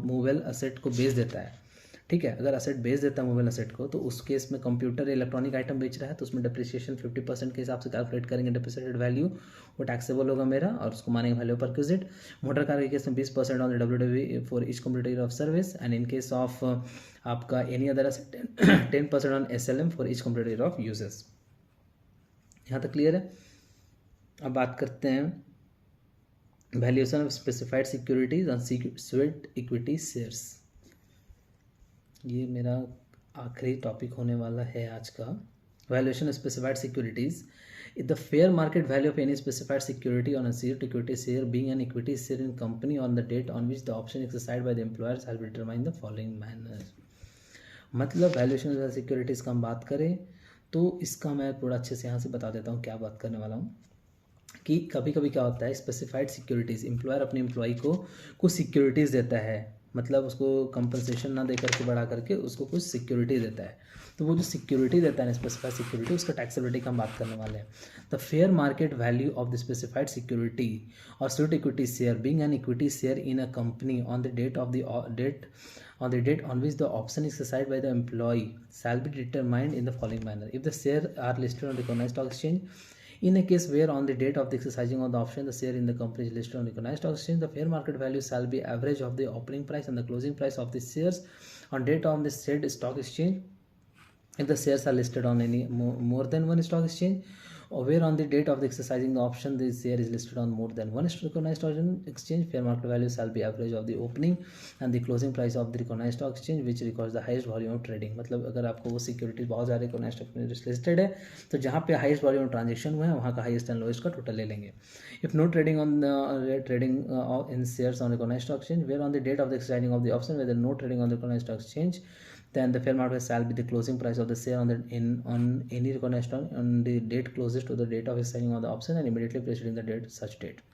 A: मूवेबल असेट को बेच देता है, ठीक है, अगर असेट बेच देता है मोबाइल असेट को, तो उस केस में कंप्यूटर इलेक्ट्रॉनिक आइटम बेच रहा है, तो उसमें डिप्रिसिएशन 50% के हिसाब से कैलकुलेट करेंगे डिप्रिसिएटेड वैल्यू, वो टैक्सेबल होगा मेरा, और उसको मानेंगे वैल्यू पर परक्यूजिट। मोटर कार के केस में 20% on WDV for each completed year of service, and in case of आपका any other asset 10% on SLM for each completed year of uses. यहाँ तक क्लियर है। अब बात करते हैं valuation of specified securities on sweat equity shares. ये मेरा आखिरी टॉपिक होने वाला है आज का। Valuation of specified securities, the fair market value of any specified security on a sweat equity share being an equity share in company on the date on which the option exercised by the employer shall be determine the following manner. मतलब valuation of securities का हम बात करें तो इसका मैं थोड़ा अच्छे से यहाँ से बता देता हूँ क्या बात करने वाला हूँ, कि कभी कभी क्या होता है, स्पेसिफाइड सिक्योरिटीज़, एम्प्लॉयर अपने एम्प्लॉय को कुछ सिक्योरिटीज़ देता है, मतलब उसको कंपनसेशन ना दे करके बढ़ा करके उसको कुछ सिक्योरिटी देता है, तो वो जो सिक्योरिटी देता है स्पेसिफाइड सिक्योरिटी, उसका टैक्सेबिलिटी का हम बात करने वाले हैं। The fair market value of the specified security और sweat equity share being an equity share in a company on the date on which the option is exercised by the employee shall be determined in the following manner. If the shares are listed on recognized stock exchange, in a case where on the date of the exercising of the option the share in the company is listed on recognized stock exchange, the fair market value shall be average of the opening price and the closing price of the shares on date of the said stock exchange. If the shares are listed on any more than one stock exchange, where on the date of the exercising the option the share is listed on more than one recognized stock exchange, fair market value shall be average of the opening and the closing price of the recognized stock exchange which records the highest volume of trading। मतलब अगर आपको वो securities बहुत ज़्यादा recognised stock listed है तो जहाँ पे हाईएस्ट वॉल्यूम ट्रांजेक्शन हुआ है वहाँ का हाईएस्ट एंड लोएस्ट का टोटल ले लेंगे। If no trading on trading in shares on recognised stock exchange, where on the date of the exercising of the option whether no trading on the recognized stock exchange, then the fair market shall be the closing price of the share on any recognized stock on the date closest to the date of exercising of the option and immediately preceding the date such date।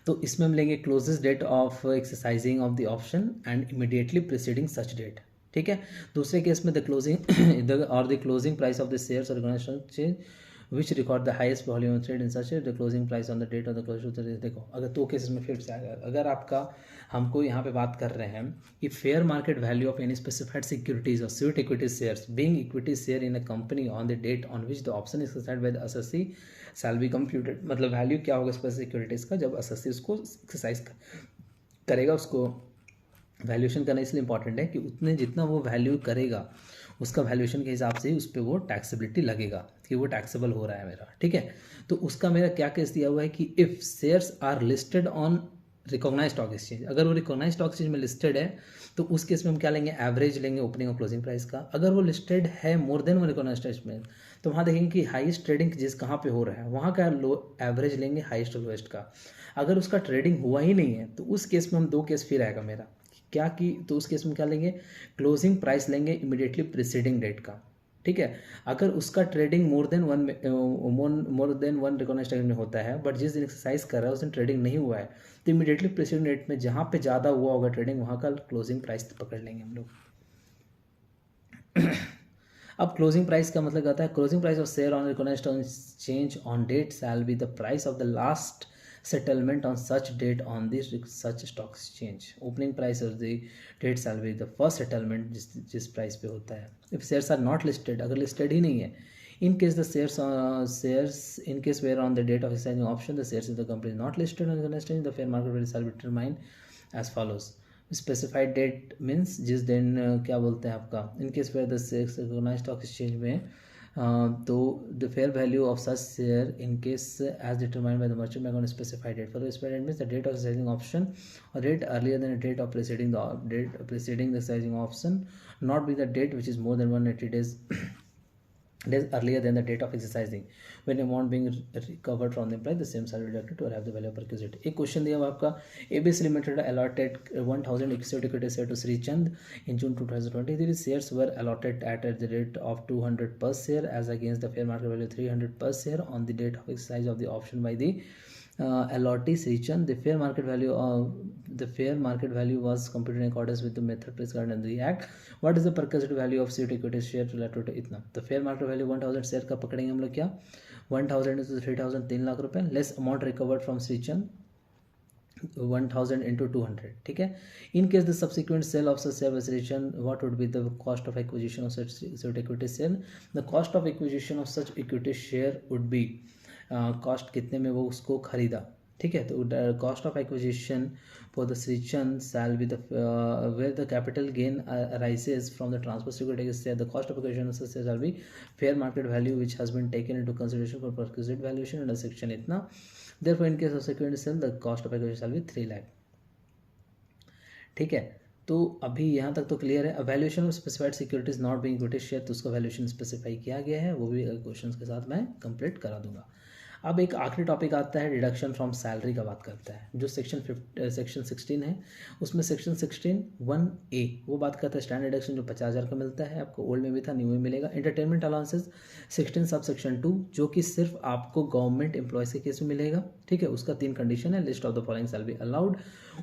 A: तो इसमें हम लेंगे closest date of exercising of the option and immediately preceding such date. ठीक है। दूसरे case में the closing और the closing price of the shares और recognised which record the highest volume trade in such the closing price on the date of the closure. देखो अगर दो cases में फिर से अगर आपका हमको यहाँ पे बात कर रहे हैं कि fair market value of any specified securities और sweat equity shares being equity share in a company on the date on which the option is exercised by the assessee shall be computed. मतलब value क्या होगा specific securities का जब SSC उसको exercise करेगा, उसको valuation करना इसलिए इंपॉर्टेंट है कि उतने जितना वो वैल्यू करेगा उसका वैल्यूएशन के हिसाब से ही उस पर वो टैक्सेबिलिटी लगेगा कि वो टैक्सेबल हो रहा है मेरा। ठीक है। तो उसका मेरा क्या केस दिया हुआ है कि if shares are listed on recognise stock exchange, अगर वो रिकॉग्नाइज स्टॉक एक्सचेंज में लिस्टेड है तो उस केस में हम क्या लेंगे, एवरेज लेंगे ओपनिंग और क्लोजिंग प्राइस का। अगर वो लिस्टेड है more than one recognise stock में तो वहाँ देखेंगे कि हाईएस्ट ट्रेडिंग जिस कहाँ पे हो रहा है वहाँ का लो एवरेज लेंगे हाईएस्ट और लोएस्ट का। अगर उसका ट्रेडिंग हुआ ही नहीं है तो उस केस में हम दो केस फिर आएगा मेरा क्या कि तो उस केस में क्या लेंगे, क्लोजिंग प्राइस लेंगे इमीडिएटली प्रीसीडिंग डेट का। ठीक है। अगर उसका trading more than one recognised time में होता है बट जिस दिन एक्सरसाइज कर रहा है उस दिन ट्रेडिंग नहीं हुआ है तो इमीडिएटली प्रीसीडिंग डेट में जहाँ पे ज़्यादा हुआ होगा ट्रेडिंग वहाँ का क्लोजिंग प्राइस पकड़ लेंगे हम लोग। अब क्लोजिंग प्राइस का मतलब आता है closing price of share on recognised exchange on date shall be the price of the last settlement on such date on the such stock exchange। opening price of the date shall be the first settlement जिस price पे होता है। if shares are not listed, अगर listed ही नहीं है, in case the shares in case where on the date of exercising option the shares of the company is not listed on the exchange, the fair market value shall be determined as follows। specified date means जिस दिन क्या बोलते हैं आपका, in case where the shares recognized stock exchange में तो the fair value of such share in case as determined by the merchant bank on specified date. For specified date means the date of exercising option और date earlier than the date of preceding the exercising option, not be the date which is more than 180 days earlier than the date of exercising, when amount being recovered from the employee the same shall be deducted to arrive the value of perquisite। एक question दिया हुआ आपका, ABC limited allotted 1000 equity share to Sri Chand in June 2020। These shares were allotted at the rate of 200 per share as against the fair market value 300 per share on the date of exercise of the option by the allottee Sri Chand। The fair market value was computed in accordance with the method prescribed in the act। What is the perquisite value of Sri equity share related to इतना, तो fair market value 1000 share का पकड़ेंगे हम लोग क्या, 1000 into 3000 3 lakh रुपए less amount recovered from Sri Chand 1000 into 200। ठीक है। in case the subsequent sale of such share by Sri Chand, what would be the cost of acquisition of such equity share? The cost of acquisition of such equity share would be cost कितने में वो उसको खरीदा। ठीक है। तो cost of acquisition for the Sri Chand shall be the where the capital gain arises from the transfer security share, the cost of acquisition of such share shall be fair market value which has been taken into consideration for perquisite valuation under section इतना। therefore in case of security sale the cost of acquisition shall be 3 lakh। ठीक है। तो अभी यहाँ तक तो clear है। Valuation of specified securities not being equity share, तो उसका वैल्यूएशन स्पेसिफाई किया गया है, वो भी क्वेश्चंस के साथ मैं कंप्लीट करा दूंगा। अब एक आखिरी टॉपिक आता है डिडक्शन फ्रॉम सैलरी का बात करता है, जो सेक्शन 16 है उसमें सेक्शन 16(1)(a) वो बात करता है स्टैंडर्ड डिडक्शन जो 50,000 का मिलता है आपको, ओल्ड में भी था न्यू में मिलेगा। एंटरटेनमेंट अलाउंसेस 16 सब सेक्शन 2 जो कि सिर्फ आपको गवर्नमेंट एम्प्लॉयज़ के केस में मिलेगा। ठीक है। उसका 3 कंडीशन है, list of the following shall be allowed.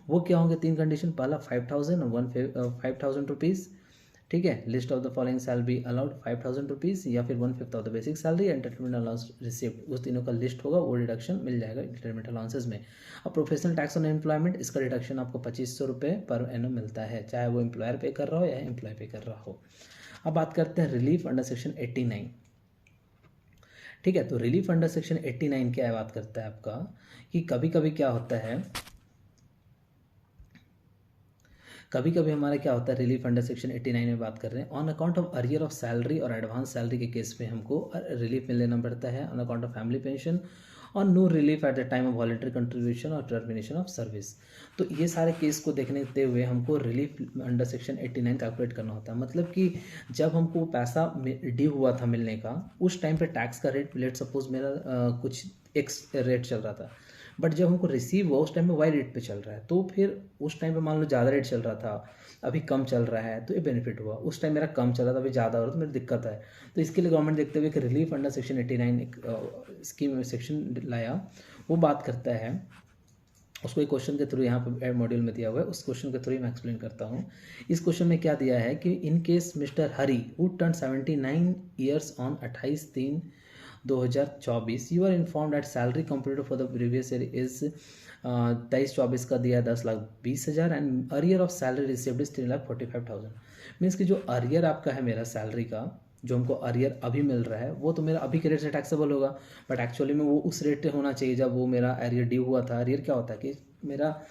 A: वो क्या होंगे 3 कंडीशन, पहला 5,000 रुपीज़। ठीक है। List of the following shall be allowed 5,000 rupees या फिर 1/5 of the basic salary entertainment allowance receipt, उस तीनों का लिस्ट होगा, वो डिडक्शन मिल जाएगा एंटरटेनमेंट अलाउंसेज में। अब प्रोफेशनल टैक्स ऑन एम्प्लॉयमेंट, इसका डिडक्शन आपको 2500 रुपये पर एनम मिलता है, चाहे वो एम्प्लॉयर पे कर रहा हो या एम्प्लॉय पे कर रहा हो। अब बात करते हैं रिलीफ अंडर सेक्शन 89। ठीक है। तो रिलीफ अंडर सेक्शन 89 क्या है, बात करता है आपका कि कभी कभी क्या होता है, कभी कभी हमारा क्या होता है, रिलीफ अंडर सेक्शन 89 में बात कर रहे हैं, on account of arrear of salary और एडवांस सैलरी के केस में हमको रिलीफ में लेना पड़ता है, on account of family pension और no relief at the time of voluntary contribution और टर्मिनेशन ऑफ सर्विस। तो ये सारे केस को देखते हुए हमको रिलीफ अंडर सेक्शन 89 कैलकुलेट करना होता है। मतलब कि जब हमको वो पैसा ड्यू हुआ था मिलने का, उस टाइम पे टैक्स का रेट, लेट सपोज मेरा कुछ एक्स रेट चल रहा था, बट जब हमको रिसीव हुआ उस टाइम पे वाई रेट पे चल रहा है, तो फिर उस टाइम पे मान लो ज़्यादा रेट चल रहा था, अभी कम चल रहा है, तो ये बेनिफिट हुआ। उस टाइम मेरा कम चल रहा था, अभी ज़्यादा हो रहा था, तो मेरी दिक्कत है। तो इसके लिए गवर्नमेंट देखते हुए कि रिलीफ अंडर सेक्शन 89 एक स्कीम सेक्शन लाया, वो बात करता है। उसको एक क्वेश्चन के थ्रू यहाँ पर मॉड्यूल में दिया हुआ है, उस क्वेश्चन के थ्रू मैं एक्सप्लेन करता हूँ। इस क्वेश्चन में क्या दिया है कि in case mister Hari would turn 79 years on 28/3/2024, you are inform that salary computed for the previous year is 23-24 का दिया 10,20,000 and arrear of salary received is 3,45,000। Means कि जो अरियर आपका है मेरा सैलरी का, जो हमको अरियर अभी मिल रहा है, वो तो मेरा अभी के रेट से टैक्सेबल होगा, बट एक्चुअली में वो उस रेट पे होना चाहिए जब वो मेरा अरियर ड्यू हुआ था। अरियर क्या होता है कि मेरा